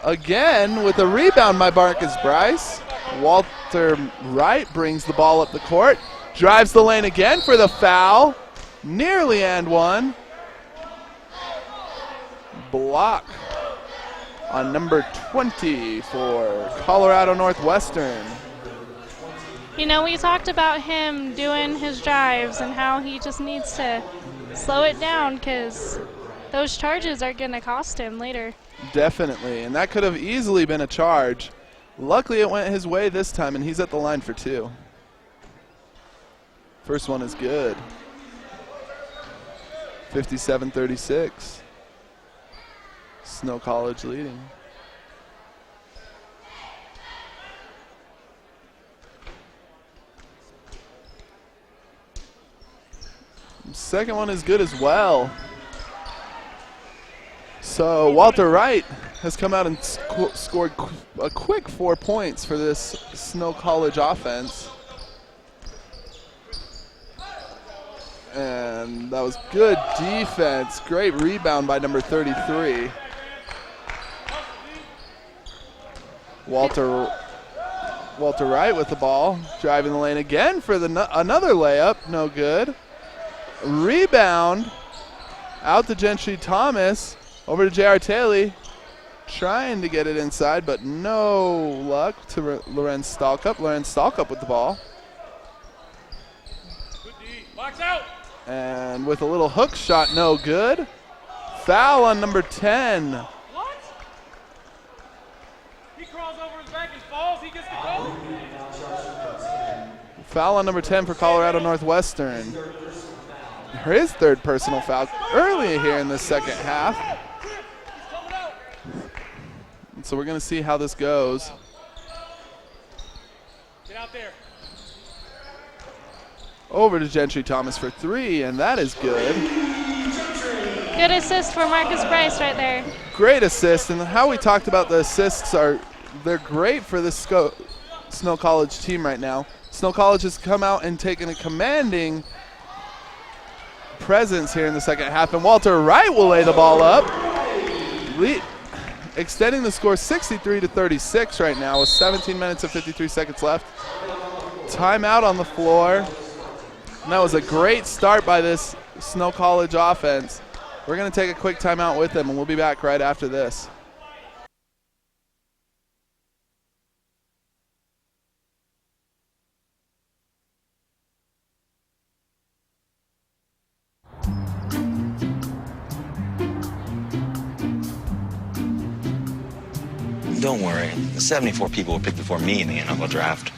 again with a rebound by Marcus Bryce. Walter Wright brings the ball up the court, drives the lane again for the foul. Nearly and one. Block on number 20 for Colorado Northwestern. You know, we talked about him doing his drives and how he just needs to slow it down because those charges are going to cost him later. Definitely, and that could have easily been a charge. Luckily, it went his way this time, and he's at the line for two. First one is good. 57-36. Snow College leading. Second one is good as well. So Walter Wright has come out and scored a quick 4 points for this Snow College offense. And that was good defense. Great rebound by number 33. Walter Wright with the ball, driving the lane again for another layup, no good. Rebound out to Gentry Thomas, over to J.R. Taylor, trying to get it inside, but no luck to Lorenz Stalkup. Lorenz Stalkup with the ball. Box out. And with a little hook shot, no good. Foul on number 10. What? He crawls over his back and falls, he gets the call? Foul on number 10 for Colorado Northwestern. His third personal foul early here in the second half. And so we're going to see how this goes. Get out there. Over to Gentry Thomas for three, and that is good. Good assist for Marcus Bryce right there. Great assist, and how we talked about the assists they're great for this Snow College team right now. Snow College has come out and taken a commanding presence here in the second half, and Walter Wright will lay the ball up, extending the score 63-36 right now with 17 minutes and 53 seconds left. Timeout on the floor. And that was a great start by this Snow College offense. We're going to take a quick timeout with them, and we'll be back right after this. Don't worry, the 74 people were picked before me in the NFL draft.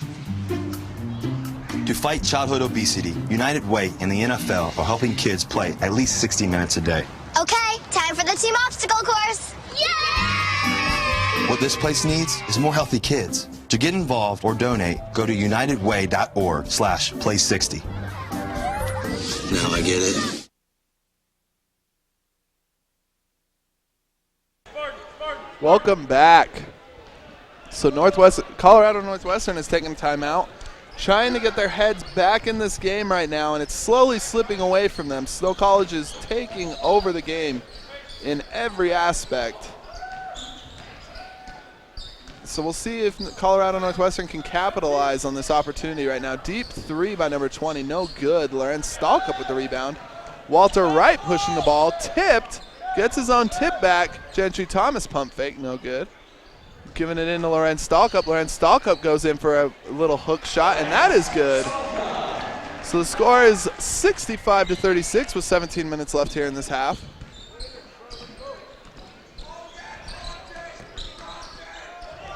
To fight childhood obesity, United Way and the NFL are helping kids play at least 60 minutes a day. Okay, time for the team obstacle course. Yay! What this place needs is more healthy kids. To get involved or donate, go to unitedway.org/play60. Now I get it. Welcome back. So Colorado Northwestern is taking timeout, trying to get their heads back in this game right now, and it's slowly slipping away from them. Snow College is taking over the game in every aspect. So we'll see if Colorado Northwestern can capitalize on this opportunity right now. Deep three by number 20, no good. Lorenz Stalkup with the rebound. Walter Wright pushing the ball, tipped, gets his own tip back. Gentry Thomas pump fake, no good. Giving it in to Lorenz Stalkup. Lorenz Stalkup goes in for a little hook shot, and that is good. So the score is 65-36 with 17 minutes left here in this half.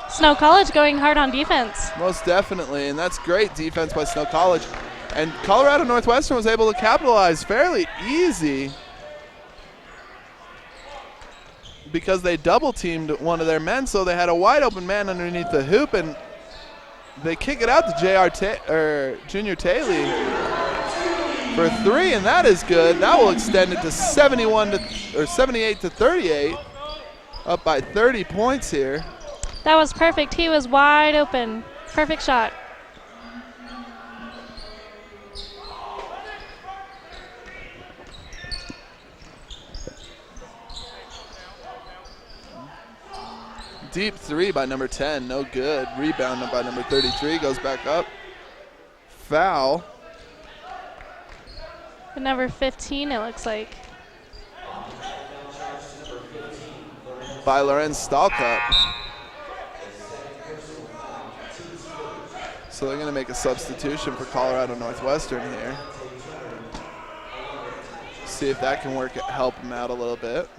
Snow College going hard on defense. Most definitely, and that's great defense by Snow College. And Colorado Northwestern was able to capitalize fairly easy because they double-teamed one of their men, so they had a wide-open man underneath the hoop, and they kick it out to Junior Taylor for three, and that is good. That will extend it to 78-38, up by 30 points here. That was perfect. He was wide open. Perfect shot. Deep three by number 10, no good. Rebound by number 33, goes back up. Foul. Number 15, it looks like. By Lorenz Stalkup. So they're going to make a substitution for Colorado Northwestern here. See if that can help them out a little bit.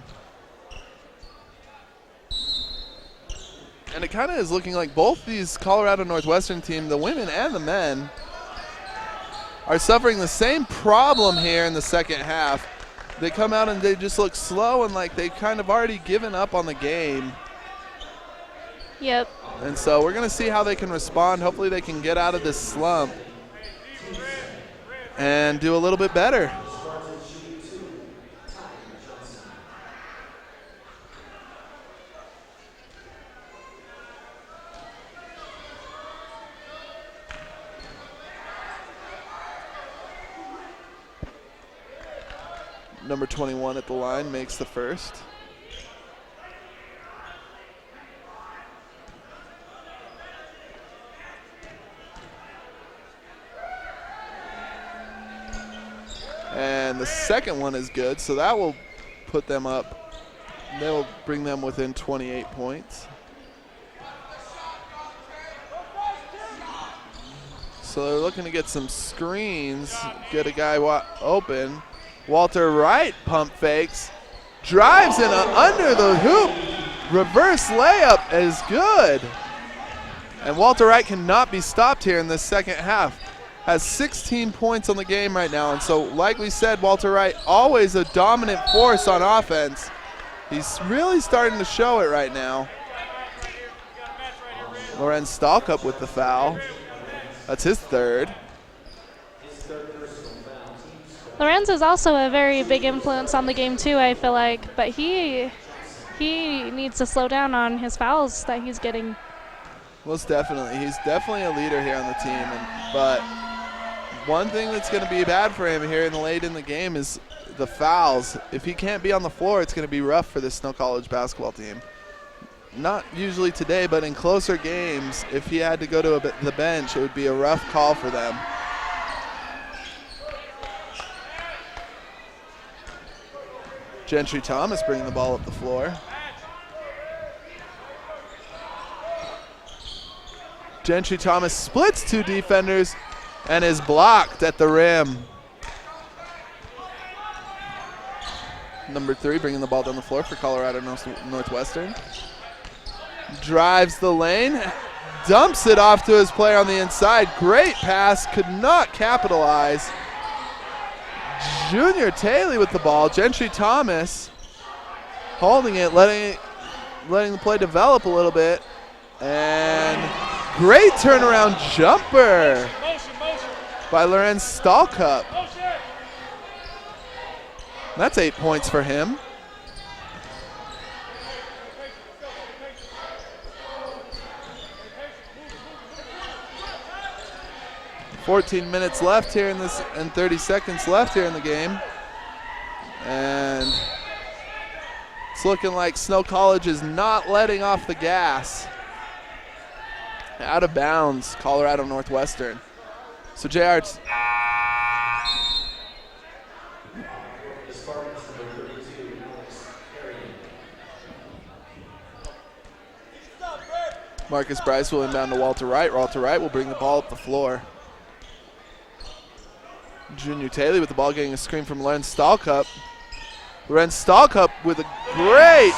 And it kind of is looking like both these Colorado Northwestern team, the women and the men, are suffering the same problem here in the second half. They come out and they just look slow and like they've kind of already given up on the game. Yep. And so we're going to see how they can respond. Hopefully they can get out of this slump and do a little bit better. Number 21 at the line makes the first. And the second one is good, so that will put them up. That will bring them within 28 points. So they're looking to get some screens, get a guy open. Walter Wright pump fakes, drives in under the hoop. Reverse layup is good. And Walter Wright cannot be stopped here in the second half. Has 16 points on the game right now. And so, like we said, Walter Wright, always a dominant force on offense. He's really starting to show it right now. Lorenz Stalkup with the foul. That's his third. Lorenz is also a very big influence on the game too, I feel like, but he needs to slow down on his fouls that he's getting. Most definitely. He's definitely a leader here on the team, but one thing that's going to be bad for him here late in the game is the fouls. If he can't be on the floor, it's going to be rough for this Snow College basketball team. Not usually today, but in closer games, if he had to go to the bench, it would be a rough call for them. Gentry Thomas bringing the ball up the floor. Gentry Thomas splits two defenders and is blocked at the rim. Number 3 bringing the ball down the floor for Colorado Northwestern. Drives the lane, dumps it off to his player on the inside. Great pass, could not capitalize. Junior Taylor with the ball. Gentry Thomas holding it, letting the play develop a little bit. And great turnaround jumper by Lorenz Stalkup. That's 8 points for him. .14 minutes left here in this, and 30 seconds left here in the game. And it's looking like Snow College is not letting off the gas. Out of bounds, Colorado Northwestern. So JR, Marcus Bryce will inbound to Walter Wright. Walter Wright will bring the ball up the floor. Junior Taylor with the ball, getting a screen from Lorenz Stahlcup. Lorenz Stahlcup with a great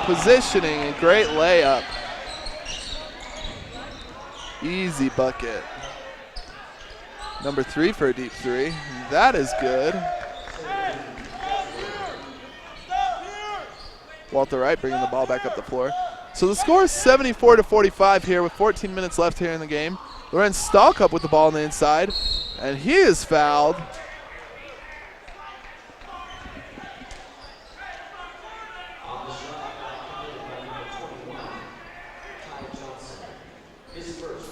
positioning and great layup. Easy bucket. Number 3 for a deep 3. That is good. Walter Wright bringing the ball back up the floor. So the score is 74-45 here with 14 minutes left here in the game. Lorenz Stahlcup with the ball on the inside, and he is fouled.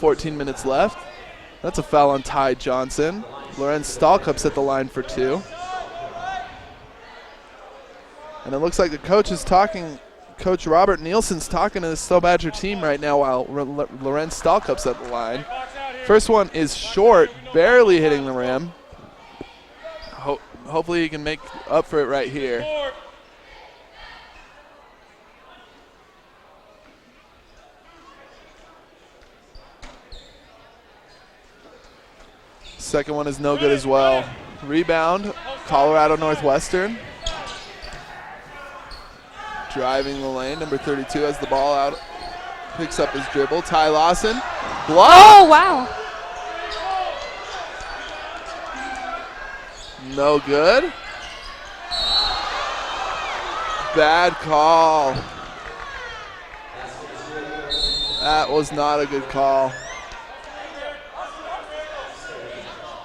.14 minutes left. That's a foul on Ty Johnson. Lorenz Stahlcup's at the line for 2. And it looks like the coach is talking. Coach Robert Nielsen's talking to the Stowe Badger team right now while Lorenz Stahlcup's at the line. First one is short, barely hitting the rim. Hopefully he can make up for it right here. Second one is no good as well. Rebound, Colorado Northwestern. Driving the lane, number 32 has the ball out, picks up his dribble. Ty Lawson, block. Oh, wow. No good. Bad call. That was not a good call.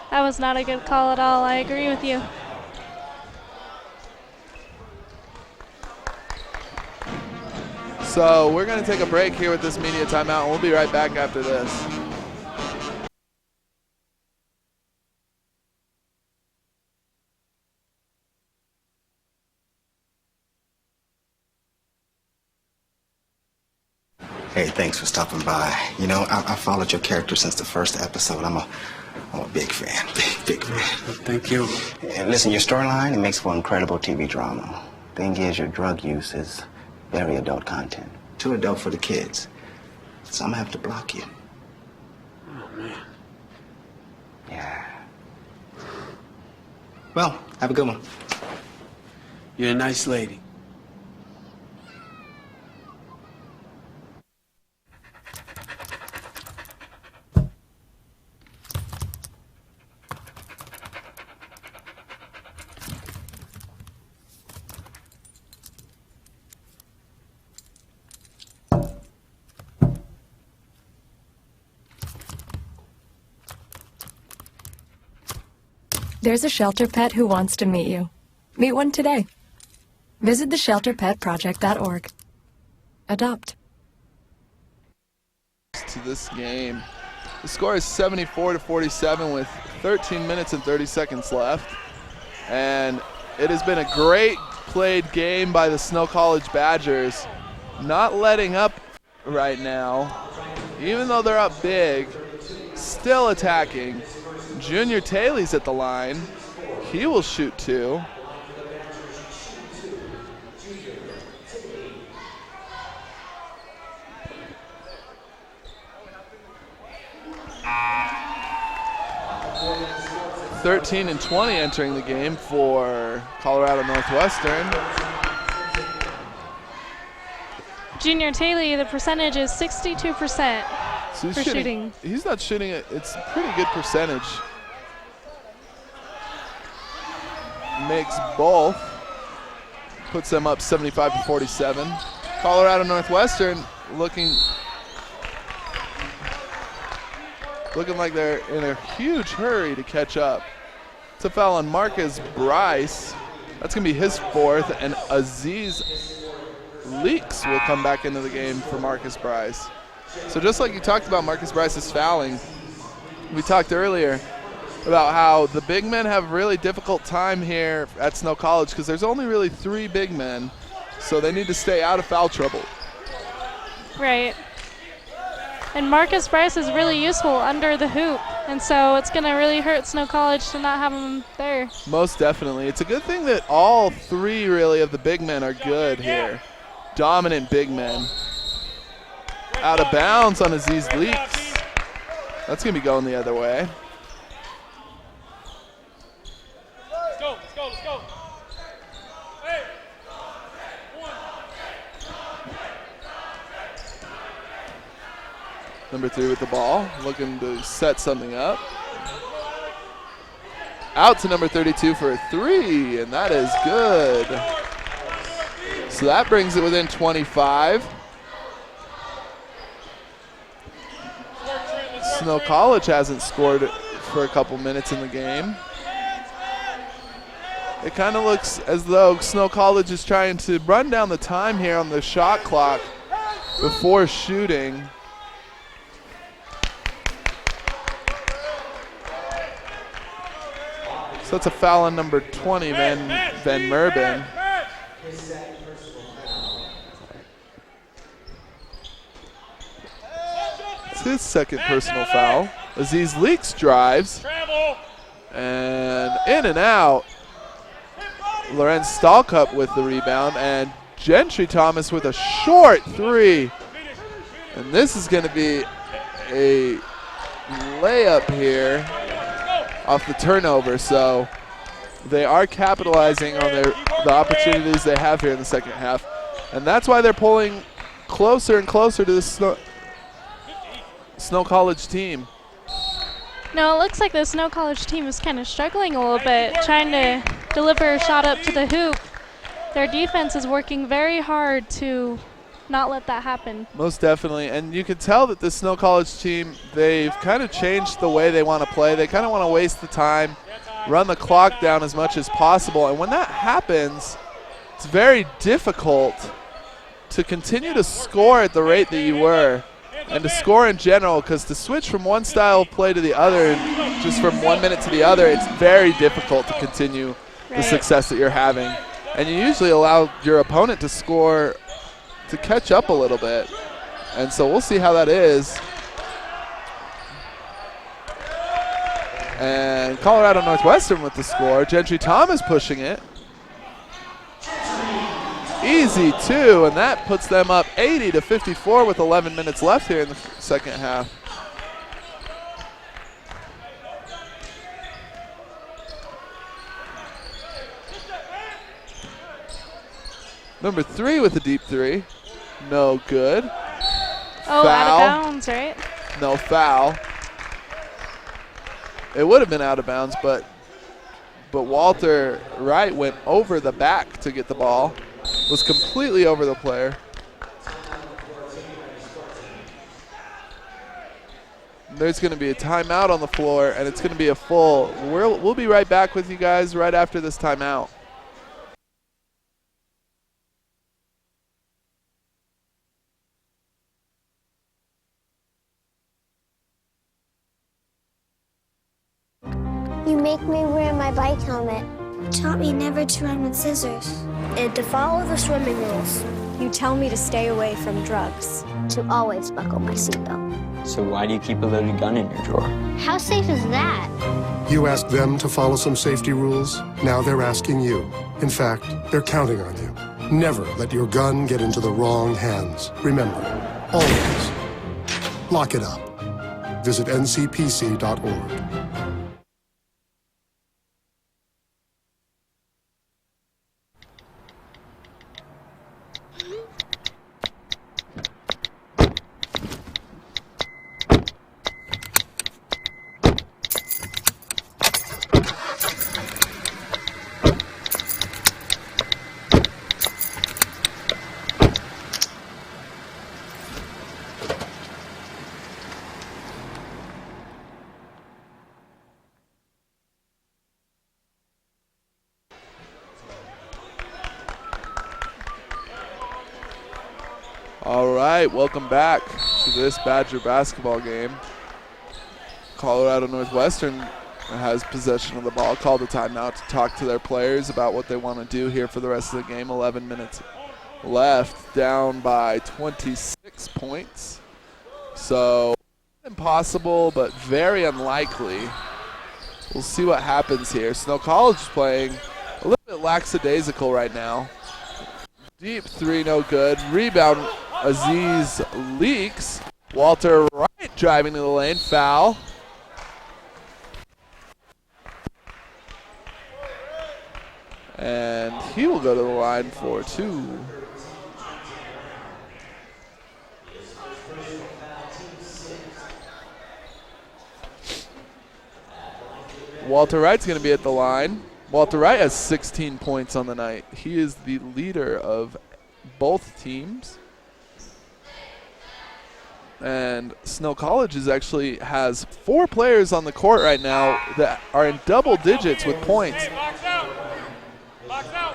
That was not a good call at all. I agree with you. So we're going to take a break here with this media timeout, and we'll be right back after this. Hey, thanks for stopping by. You know, I followed your character since the first episode. I'm a big fan, big fan. Thank you. And listen, your storyline, it makes for incredible TV drama. Thing is, your drug use is very adult content. Too adult for the kids. So I'm gonna have to block you. Oh, man. Yeah. Well, have a good one. You're a nice lady. There's a shelter pet who wants to meet you. Meet one today. Visit theshelterpetproject.org. Adopt. To this game. The score is 74-47 with 13 minutes and 30 seconds left. And it has been a great played game by the Snow College Badgers. Not letting up right now. Even though they're up big, still attacking. Junior Taylor's at the line. He will shoot 2. (13 and 20) entering the game for Colorado Northwestern. Junior Taylor, the percentage is 62% So for shooting. He's not shooting it. It's a pretty good percentage. Makes both. Puts them up 75-47. Colorado Northwestern looking like they're in a huge hurry to catch up. It's a foul on Marcus Bryce. That's going to be his 4th, and Aziz Leaks will come back into the game for Marcus Bryce. So just like you talked about Marcus Bryce's fouling, we talked earlier about how the big men have really difficult time here at Snow College because there's only really 3 big men, so they need to stay out of foul trouble. Right. And Marcus Bryce is really useful under the hoop, and so it's going to really hurt Snow College to not have him there. Most definitely. It's a good thing that all three, really, of the big men are good here. Dominant big men. Out of bounds on Aziz Leaks. That's going to be going the other way. Let's go, let's go, let's go. Hey. Number 3 with the ball, looking to set something up. Out to number 32 for a 3, and that is good. So that brings it within 25. Snow College hasn't scored for a couple minutes in the game. It kind of looks as though Snow College is trying to run down the time here on the shot clock before shooting. So that's a foul on number 20, Van Merben. It's his second personal foul. Aziz Leaks drives. And in and out. Lorenz Stahlcup with the rebound, and Gentry Thomas with a short 3. And this is going to be a layup here off the turnover, so they are capitalizing on the opportunities they have here in the second half. And that's why they're pulling closer and closer to the Snow College team. No, it looks like the Snow College team is kind of struggling a little bit, trying to deliver a shot up to the hoop. Their defense is working very hard to not let that happen. Most definitely, and you can tell that the Snow College team, they've kind of changed the way they want to play. They kind of want to waste the time, run the clock down as much as possible, and when that happens, it's very difficult to continue to score at the rate that you were, and to score in general, because to switch from one style of play to the other, just from 1 minute to the other, it's very difficult to continue the success that you're having. And you usually allow your opponent to score to catch up a little bit. And so we'll see how that is. And Colorado Northwestern with the score. Gentry Thomas pushing it. Easy 2, and that puts them up 80-54 with 11 minutes left here in the second half. Number 3 with a deep 3. No good. Oh, foul. Out of bounds, right? No foul. It would have been out of bounds, but Walter Wright went over the back to get the ball. Was completely over the player. There's going to be a timeout on the floor, and it's going to be a full. We'll be right back with you guys right after this timeout. You make me wear my bike helmet. Taught me never to run with scissors. And to follow the swimming rules. You tell me to stay away from drugs. To always buckle my seatbelt. So why do you keep a loaded gun in your drawer? How safe is that? You asked them to follow some safety rules. Now they're asking you. In fact, they're counting on you. Never let your gun get into the wrong hands. Remember, always lock it up. Visit ncpc.org. All right, welcome back to this Badger basketball game. Colorado Northwestern has possession of the ball, called a timeout to talk to their players about what they want to do here for the rest of the game. 11 minutes left, down by 26 points. So impossible, but very unlikely. We'll see what happens here. Snow College is playing a little bit lackadaisical right now. Deep three, no good. Rebound, Aziz leaks. Walter Wright driving to the lane, foul. And he will go to the line for 2. Walter Wright's going to be at the line. Walter Wright has 16 points on the night. He is the leader of both teams. And Snow College has 4 players on the court right now that are in double digits with points.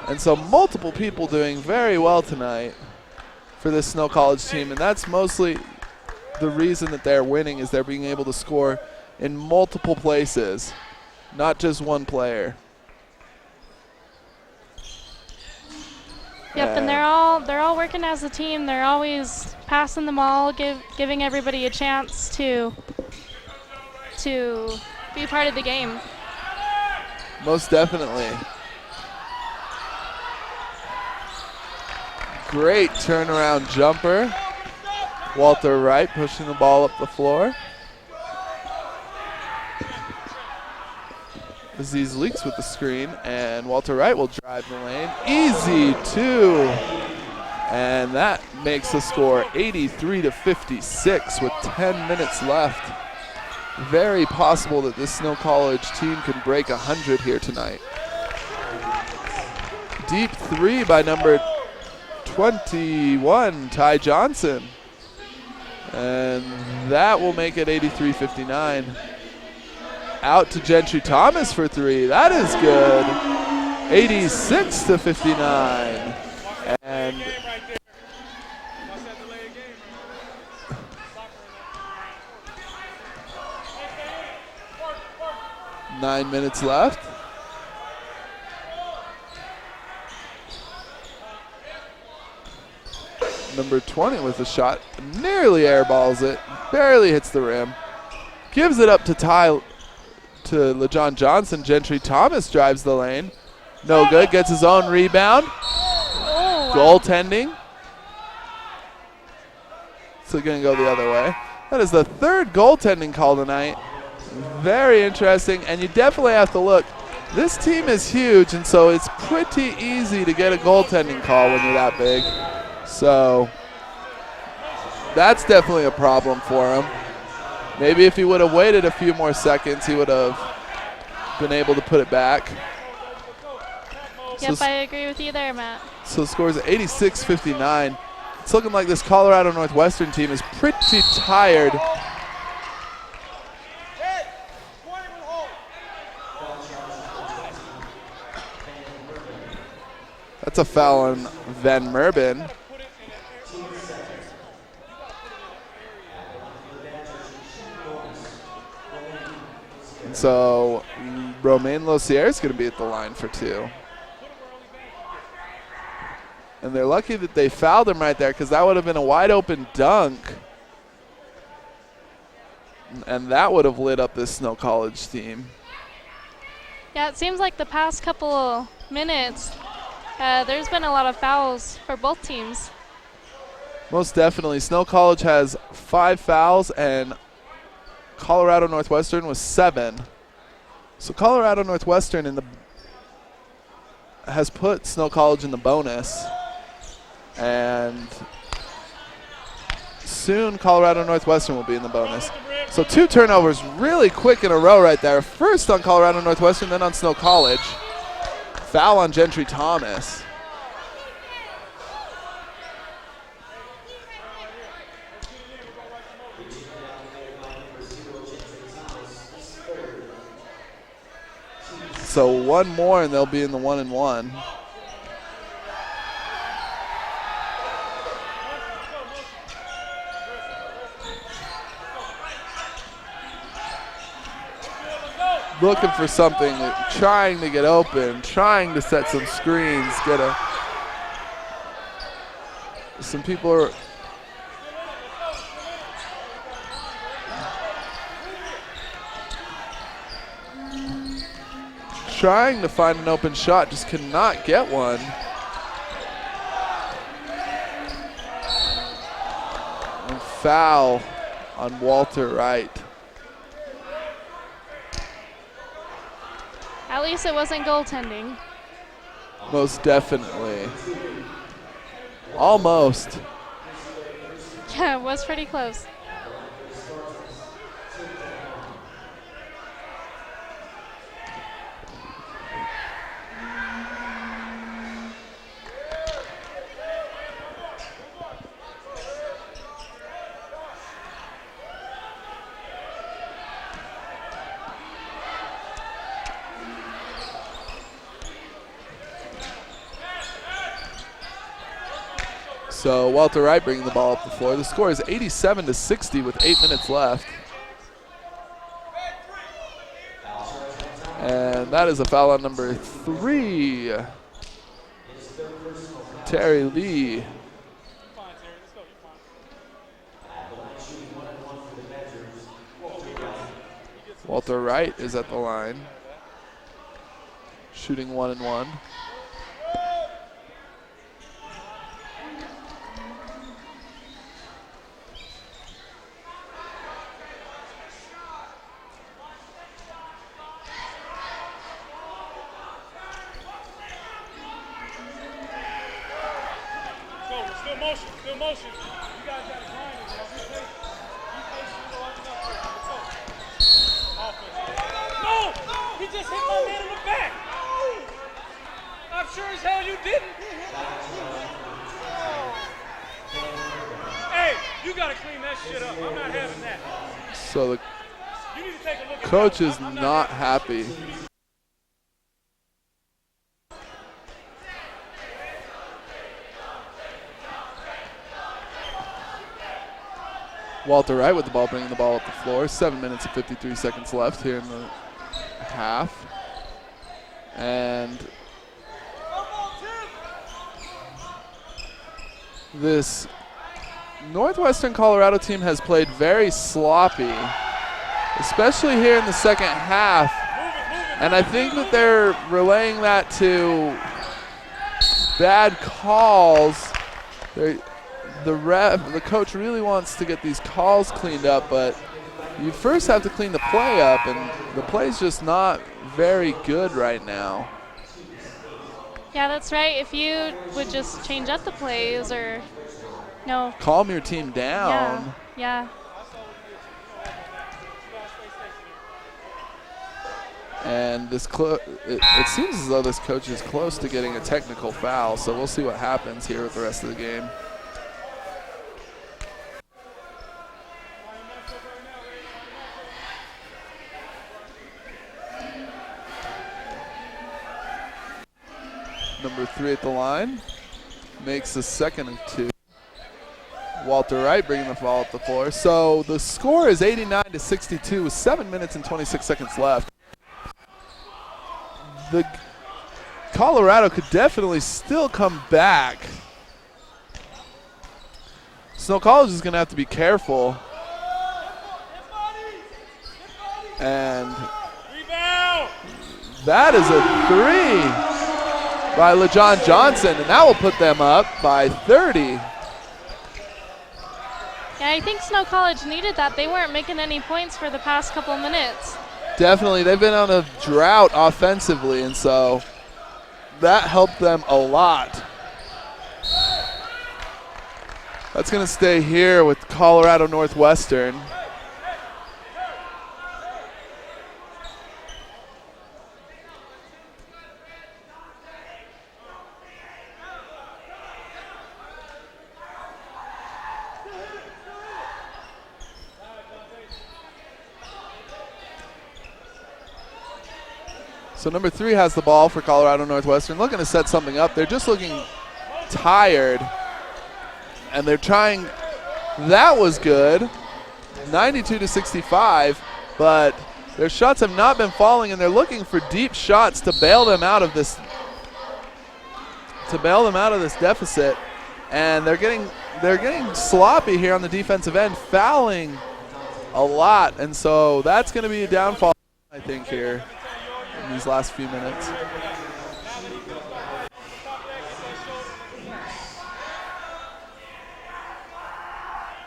And so multiple people doing very well tonight for this Snow College team. And that's mostly the reason that they're winning, is they're being able to score in multiple places, not just one player. Yep, and they're all working as a team. They're always passing the ball, giving everybody a chance to be part of the game. Most definitely. Great turnaround jumper. Walter Wright pushing the ball up the floor. Aziz leaks with the screen, and Walter Wright will drive the lane. Easy 2. And that makes the score 83-56 with 10 minutes left. Very possible that this Snow College team can break 100 here tonight. Deep 3 by number 21, Ty Johnson. And that will make it 83-59. Out to Gentry Thomas for 3. That is good. 86-59. And nine minutes left. Number 20 with a shot. Nearly airballs it. Barely hits the rim. Gives it up to LeJohn Johnson. Gentry Thomas drives the lane. No good. Gets his own rebound. Goaltending. So going to go the other way. That is the 3rd goaltending call tonight. Very interesting. And you definitely have to look. This team is huge, and so it's pretty easy to get a goaltending call when you're that big. So that's definitely a problem for him. Maybe if he would have waited a few more seconds, he would have been able to put it back. Yep, I agree with you there, Matt. So the score is 86-59. It's looking like this Colorado Northwestern team is pretty tired. That's a foul on Van Merben. And so Romain Losier is going to be at the line for 2. And they're lucky that they fouled him right there, because that would have been a wide open dunk. And that would have lit up this Snow College team. Yeah, it seems like the past couple minutes, there's been a lot of fouls for both teams. Most definitely. Snow College has 5 fouls, and Colorado Northwestern was 7. So Colorado Northwestern has put Snow College in the bonus. And soon Colorado Northwestern will be in the bonus. So 2 turnovers really quick in a row right there. First on Colorado Northwestern, then on Snow College. Foul on Gentry Thomas. So 1 more and they'll be in the 1-and-1. Looking for something, trying to get open, trying to set some screens, some people are trying to find an open shot, just cannot get one. And foul on Walter Wright. At least it wasn't goaltending. Most definitely. Almost. Yeah, it was pretty close. So Walter Wright bringing the ball up the floor. The score is 87-60 with 8 minutes left. And that is a foul on number 3. Terry Lee. Walter Wright is at the line. Shooting 1-1. Still motion. You guys got to grind it. You patient, offense. No! He just hit my man in the back. I'm sure as hell you didn't. Hey, you got to clean that shit up. I'm not having that. So the coach is not happy. Walter Wright with the ball, bringing the ball up the floor. 7 minutes and 53 seconds left here in the half. And this Northwestern Colorado team has played very sloppy, especially here in the second half. And I think that they're relaying that to bad calls. The coach really wants to get these calls cleaned up, but you first have to clean the play up, and the play's just not very good right now. Yeah, that's right. If you would just change up the plays or calm your team down. Yeah. And it seems as though this coach is close to getting a technical foul, so we'll see what happens here with the rest of the game. Number 3 at the line makes the second of 2. Walter Wright bringing the ball up the floor. So the score is 89-62 with 7 minutes and 26 seconds left. The Colorado could definitely still come back. Snow College is going to have to be careful. And that is a 3 by LeJohn Johnson, and that will put them up by 30. Yeah, I think Snow College needed that. They weren't making any points for the past couple minutes. Definitely, they've been on a drought offensively, and so that helped them a lot. That's going to stay here with Colorado Northwestern. So number 3 has the ball for Colorado Northwestern, looking to set something up. They're just looking tired, and they're trying. That was good, 92-65, but their shots have not been falling, and they're looking for deep shots to bail them out of this. Deficit, and they're getting sloppy here on the defensive end, fouling a lot, and so that's going to be a downfall, I think, here. in these last few minutes.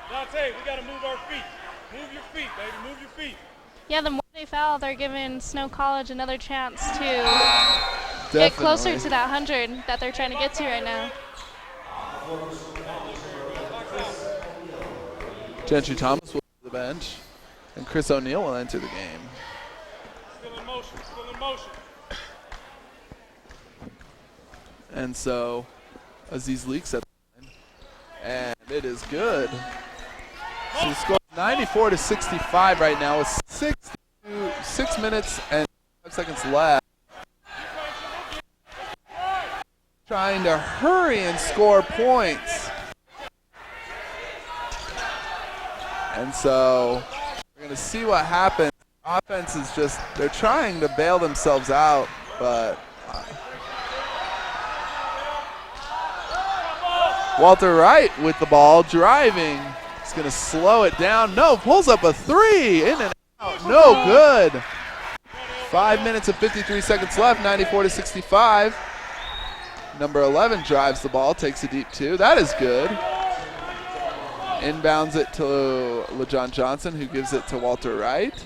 Dante, we got to move our feet. Move your feet, baby. Move your feet. Yeah, the more they foul, they're giving Snow College another chance to Definitely. get closer to that 100 that they're trying to get to right now. Gentry Thomas will to the bench, and Chris O'Neill will enter the game. Still in motion. Still in motion. And so Aziz leaks at the line, and it is good. So the score 94-65 right now with 6 minutes and 5 seconds left. Trying to hurry and score points. And so we're going to see what happens. Offense is just, they're trying to bail themselves out, but Walter Wright with the ball, driving. He's going to slow it down. No, pulls up a three, in and out, no good. 5 minutes and 53 seconds left, 94-65. Number 11 drives the ball, takes a deep two. That is good. Inbounds it to LeJon Johnson, who gives it to Walter Wright.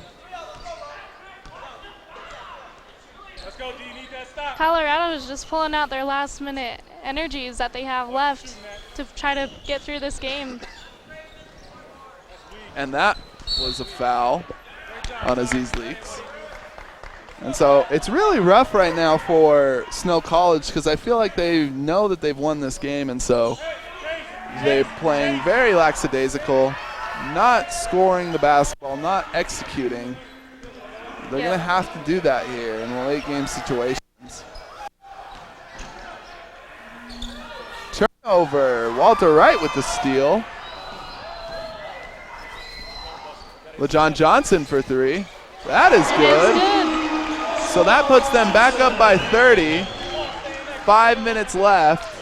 Let's go, D. You need that stop. Colorado is just pulling out their last minute energies that they have left to try to get through this game. And that was a foul on Aziz Leaks. And so it's really rough right now for Snow College because I feel like they know that they've won this game, and so they're playing very lackadaisical, not scoring the basketball, not executing. They're going to have to do that here in late game situations. Turnover. Walter Wright with the steal. LeJon Johnson for three. That is good. So that puts them back up by 30. 5 minutes left.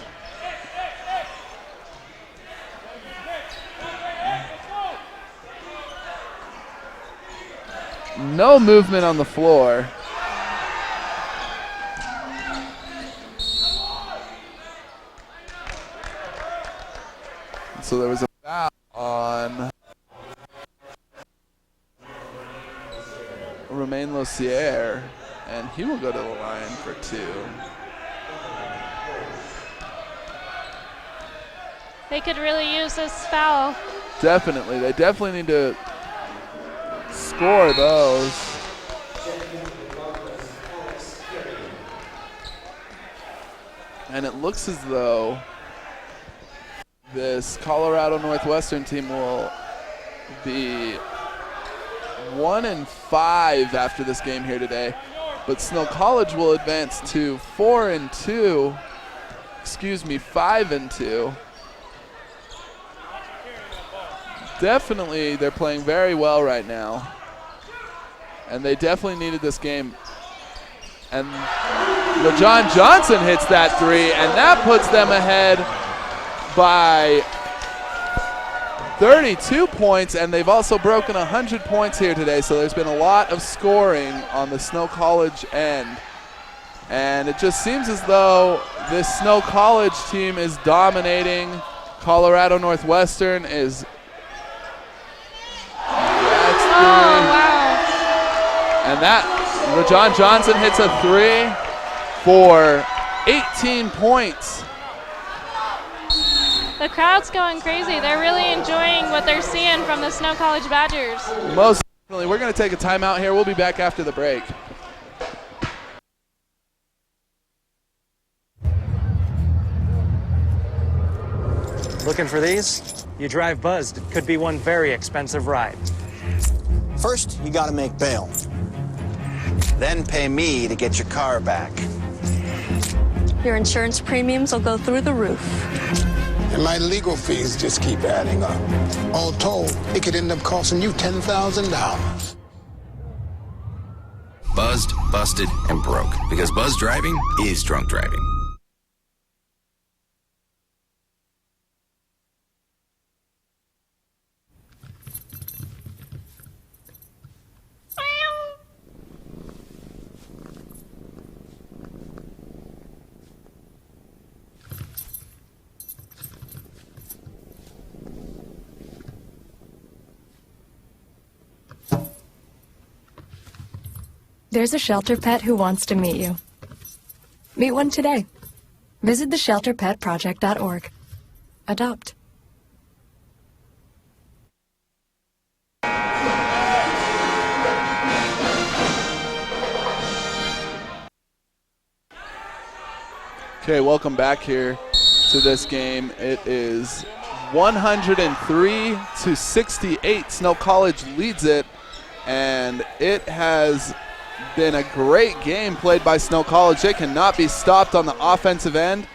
No movement on the floor. So there was a foul on Romain Lossier, and he will go to the line for two. They could really use this foul. Definitely. They definitely need to score those. And it looks as though this Colorado Northwestern team will be 1-5 after this game here today, but Snow College will advance to 5-2. Definitely, they're playing very well right now, and they definitely needed this game. And LeJon Johnson hits that three, and that puts them ahead by 32 points, and they've also broken 100 points here today, so there's been a lot of scoring on the Snow College end. And it just seems as though this Snow College team is dominating. Colorado Northwestern is... And that, LeJon Johnson hits a three for 18 points. The crowd's going crazy. They're really enjoying what they're seeing from the Snow College Badgers. Most definitely. We're going to take a timeout here. We'll be back after the break. Looking for these? You drive buzzed. It could be one very expensive ride. First, you gotta make bail. Then pay me to get your car back. Your insurance premiums will go through the roof. And my legal fees just keep adding up. All told, it could end up costing you $10,000. Buzzed, busted, and broke. Because buzz driving is drunk driving. There's a shelter pet who wants to meet you. Meet one today. Visit theshelterpetproject.org. Adopt. Okay, welcome back here to this game. It is 103-68. Snow College leads it, and it has been a great game played by Snow College. They cannot be stopped on the offensive end.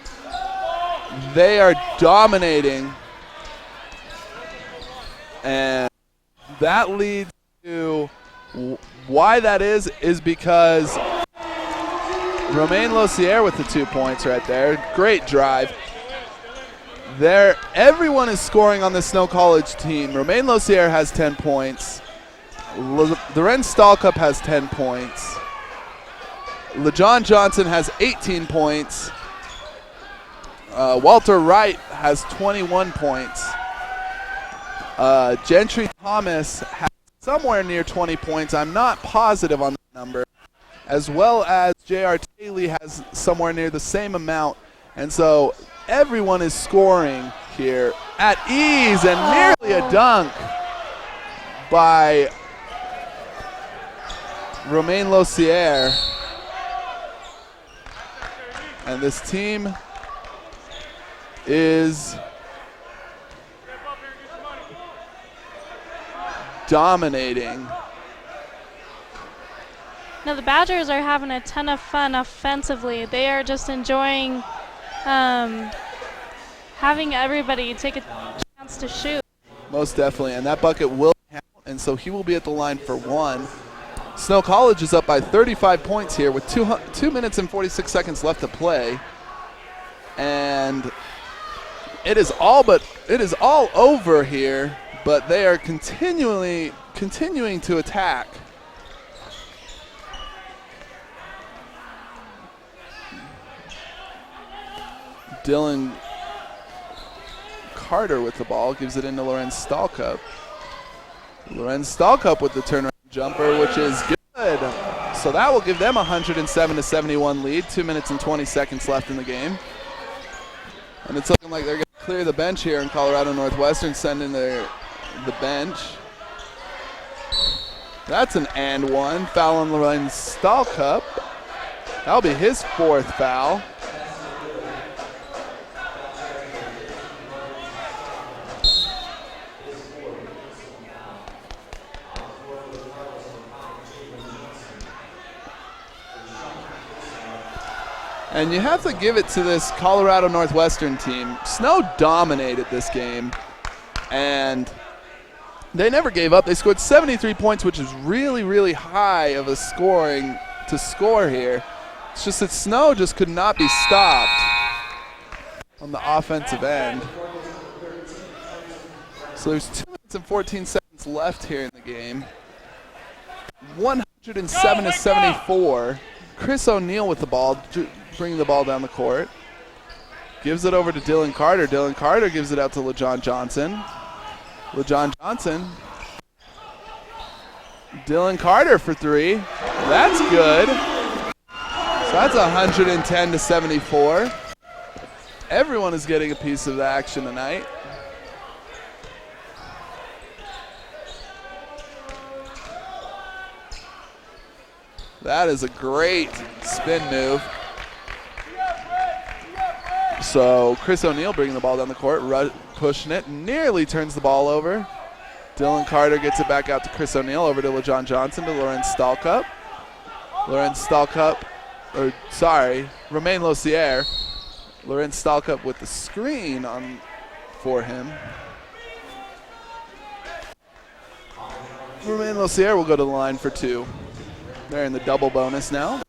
They are dominating, and that leads to why that is because Romain Lossier with the 2 points right there. Great drive. Everyone is scoring on the Snow College team. Romain Lossier has 10 points. Loren Stalkup has 10 points. LeJohn Johnson has 18 points. Walter Wright has 21 points. Gentry Thomas has somewhere near 20 points. I'm not positive on the number. As well as J.R. Taylor has somewhere near the same amount. And so everyone is scoring here at ease, and nearly a dunk by Romain Lossier. And this team is dominating. No, the Badgers are having a ton of fun offensively. They are just enjoying having everybody take a chance to shoot. Most definitely, and that bucket will count, and so he will be at the line for one. Snow College is up by 35 points here with 2 minutes and 46 seconds left to play. And it is all over here, but they are continuing to attack. Dylan Carter with the ball, gives it into Loren Stalkup. Loren Stalkup with the turnaround jumper, which is good. So that will give them a 107-71 lead. 2 minutes and 20 seconds left in the game. And it's looking like they're going to clear the bench here in Colorado Northwestern, send in the bench. That's an and one. Foul on Loren Stalkup. That'll be his fourth foul. And you have to give it to this Colorado Northwestern team. Snow dominated this game, and they never gave up. They scored 73 points, which is really, really high of a scoring to score here. It's just that Snow just could not be stopped on the offensive end. So there's 2 minutes and 14 seconds left here in the game. 107-74. Chris O'Neill with the ball, bringing the ball down the court. Gives it over to Dylan Carter. Dylan Carter gives it out to LeJohn Johnson. LeJohn Johnson. Dylan Carter for three. That's good. So that's 110-74. Everyone is getting a piece of the action tonight. That is a great spin move. So Chris O'Neill bringing the ball down the court, pushing it, nearly turns the ball over. Dylan Carter gets it back out to Chris O'Neill, over to LeJohn Johnson, to Loren Stalkup. Romain Lossier. Loren Stalkup with the screen for him. Romain Lossier will go to the line for two. They're in the double bonus now.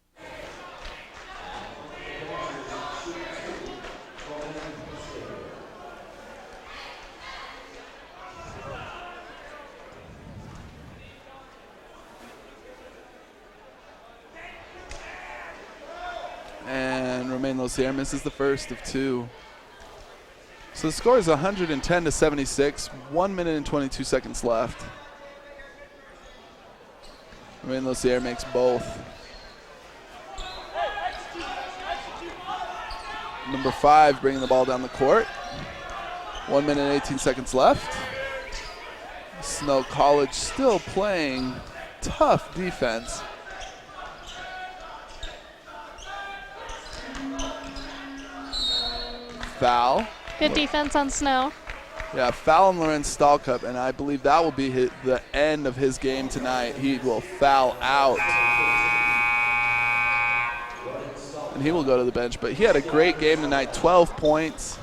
And Romain Lossier misses the first of two. So the score is 110-76, 1 minute and 22 seconds left. Romain Lossier makes both. Number 5 bringing the ball down the court. 1 minute and 18 seconds left. Snow College still playing tough defense. Foul. Good defense on Snow. Yeah, foul on Lorenz Stahlcup, and I believe that will be the end of his game tonight. He will foul out. And he will go to the bench, but he had a great game tonight, 12 points.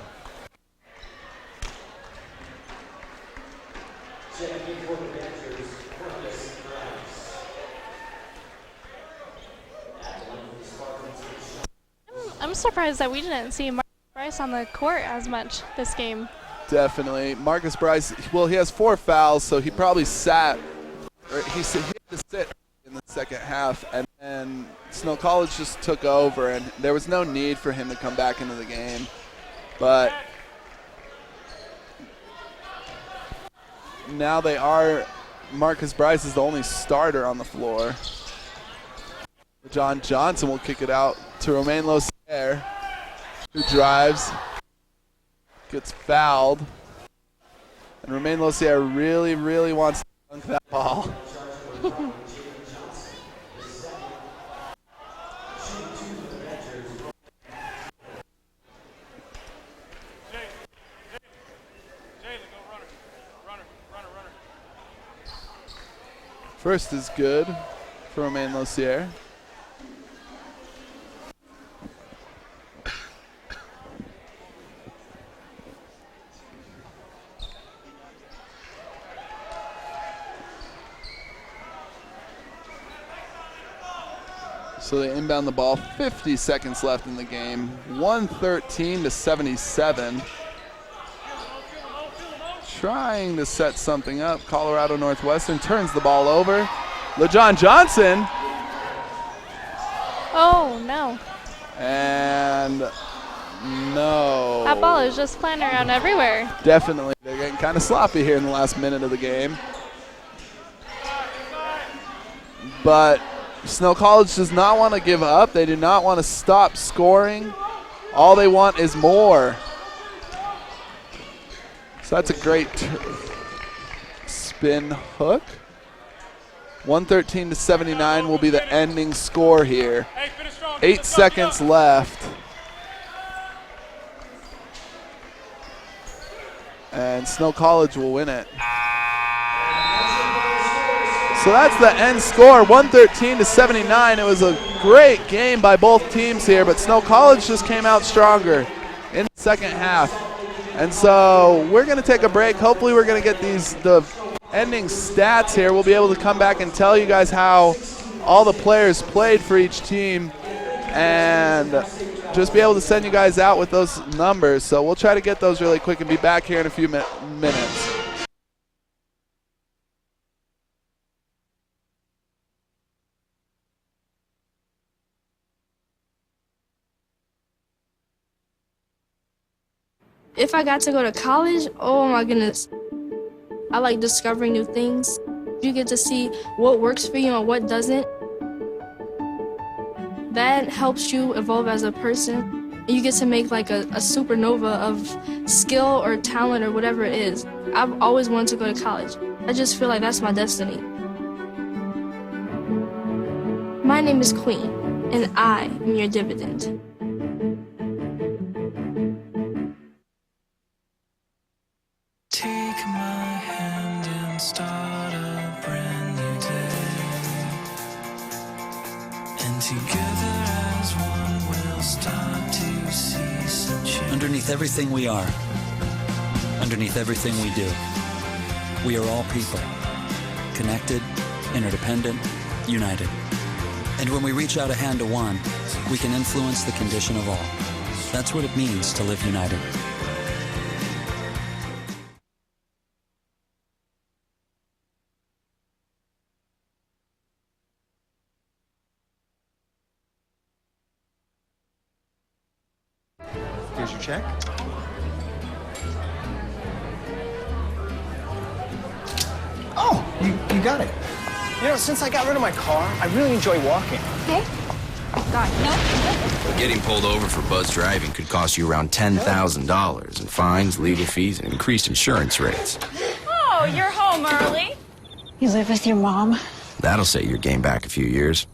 I'm surprised that we didn't see Marcus Bryce on the court as much this game. Definitely. Marcus Bryce, well, he has 4 fouls, so he probably sat, or he had to sit in the second half, and then Snow College just took over, and there was no need for him to come back into the game. But now Marcus Bryce is the only starter on the floor. John Johnson will kick it out to Romain Losier, who drives, gets fouled, and Romain Losier really, really wants to dunk that ball. First is good for Romain Losier. So they inbound the ball, 50 seconds left in the game, 113-77. Trying to set something up. Colorado Northwestern turns the ball over. LaJohn Johnson. Oh, no. And no. That ball is just flying around everywhere. Definitely. They're getting kind of sloppy here in the last minute of the game. But Snow College does not want to give up. They do not want to stop scoring. All they want is more. So that's a great spin hook. 113-79 will be the ending score here. 8 seconds left. And Snow College will win it. So that's the end score, 113-79. It was a great game by both teams here, but Snow College just came out stronger in the second half. And so we're going to take a break. Hopefully we're going to get the ending stats here. We'll be able to come back and tell you guys how all the players played for each team and just be able to send you guys out with those numbers. So we'll try to get those really quick and be back here in a few minutes. If I got to go to college, oh my goodness. I like discovering new things. You get to see what works for you and what doesn't. That helps you evolve as a person. You get to make like a supernova of skill or talent or whatever it is. I've always wanted to go to college. I just feel like that's my destiny. My name is Queen, and I am your dividend. Take my hand and start a brand new day. And together as one we'll start to see some change. Underneath everything we are, underneath everything we do, we are all people. Connected, interdependent, united. And when we reach out a hand to one, we can influence the condition of all. That's what it means to live united. Here's your check. Oh, you got it. You know, since I got rid of my car, I really enjoy walking. Hey, But getting pulled over for buzz driving could cost you around $10,000 in fines, legal fees, and increased insurance rates. Oh, you're home early. You live with your mom? That'll set your game back a few years.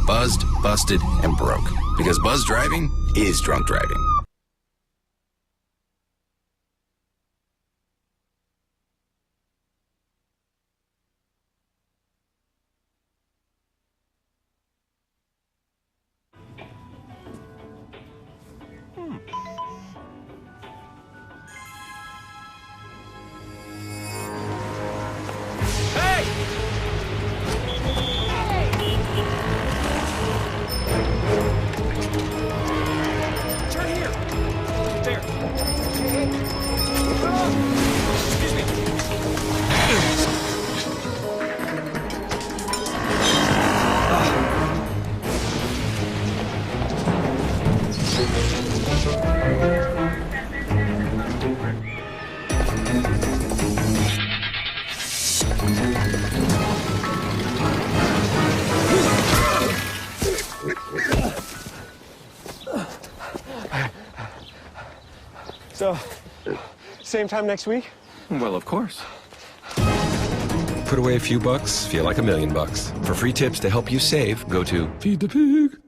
Buzzed, busted, and broke. Because buzz driving is drunk driving. So, same time next week? Well, of course. Put away a few bucks, feel like $1 million. For free tips to help you save, go to Feed the Pig.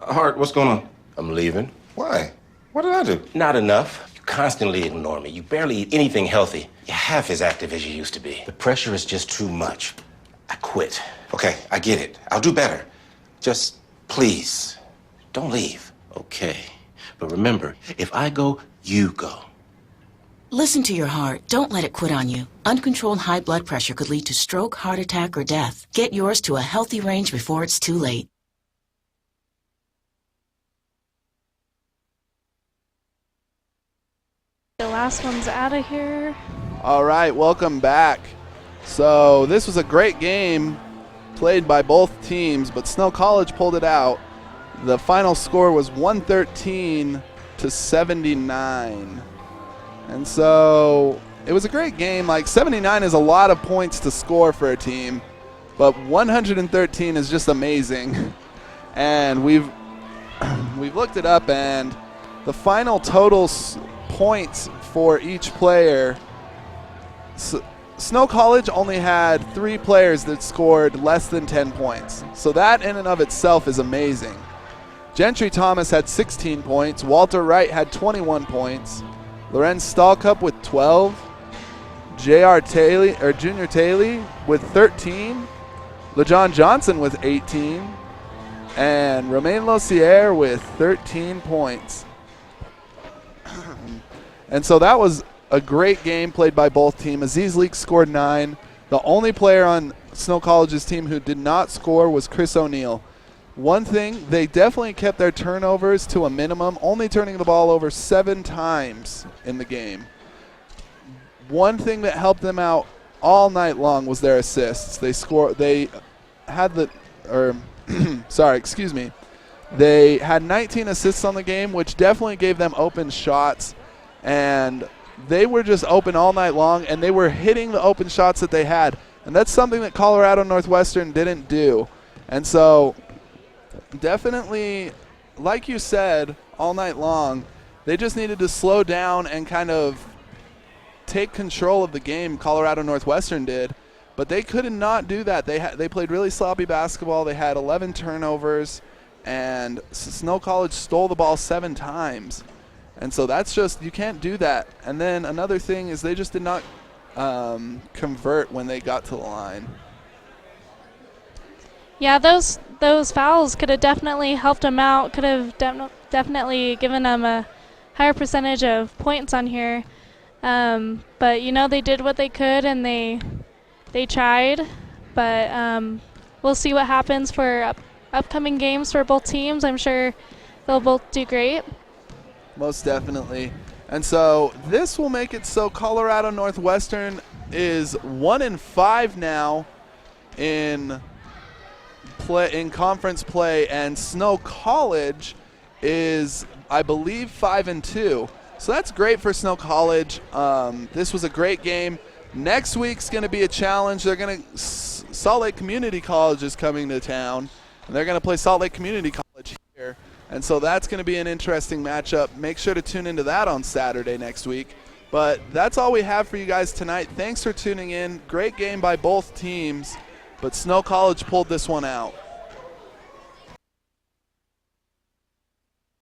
Hart, what's going on? I'm leaving. Why? What did I do? Not enough. You constantly ignore me. You barely eat anything healthy. You're half as active as you used to be. The pressure is just too much. I quit. Okay, I get it. I'll do better. Just please, don't leave. Okay. But remember, if I go, you go. Listen to your heart. Don't let it quit on you. Uncontrolled high blood pressure could lead to stroke, heart attack, or death. Get yours to a healthy range before it's too late. The last one's out of here. All right, welcome back. So this was a great game played by both teams, but Snow College pulled it out. The final score was 113 to 79. And so it was a great game. Like 79 is a lot of points to score for a team, but 113 is just amazing. And we've looked it up, and the final total points for each player. Snow College only had 3 players that scored less than 10 points. So that in and of itself is amazing. Gentry Thomas had 16 points. Walter Wright had 21 points. Lorenz Stahlcup with 12. Junior Taylor with 13. LeJohn Johnson with 18. And Romain Lossier with 13 points. And so that was a great game played by both teams. Aziz Leak scored 9. The only player on Snow College's team who did not score was Chris O'Neill. One thing, they definitely kept their turnovers to a minimum, only turning the ball over 7 times in the game. One thing that helped them out all night long was their assists. They had 19 assists on the game, which definitely gave them open shots. And they were just open all night long, and they were hitting the open shots that they had. And that's something that Colorado Northwestern didn't do. And so definitely, like you said, all night long, they just needed to slow down and kind of take control of the game. Colorado Northwestern did, but they could not do that. They played really sloppy basketball. They had 11 turnovers, and Snow College stole the ball 7 times. And so that's just, you can't do that. And then another thing is they just did not convert when they got to the line. Yeah, those fouls could have definitely helped them out, could have definitely given them a higher percentage of points on here. But, you know, they did what they could, and they tried. But we'll see what happens for upcoming games for both teams. I'm sure they'll both do great. Most definitely. And so this will make it so Colorado Northwestern is 1-5 now in conference play, and Snow College is, I believe, 5-2. So that's great for Snow College. This was a great game. Next week's going to be a challenge. They're going to Salt Lake Community College is coming to town, and they're going to play Salt Lake Community College here. And so that's going to be an interesting matchup. Make sure to tune into that on Saturday next week. But that's all we have for you guys tonight. Thanks for tuning in. Great game by both teams, but Snow College pulled this one out.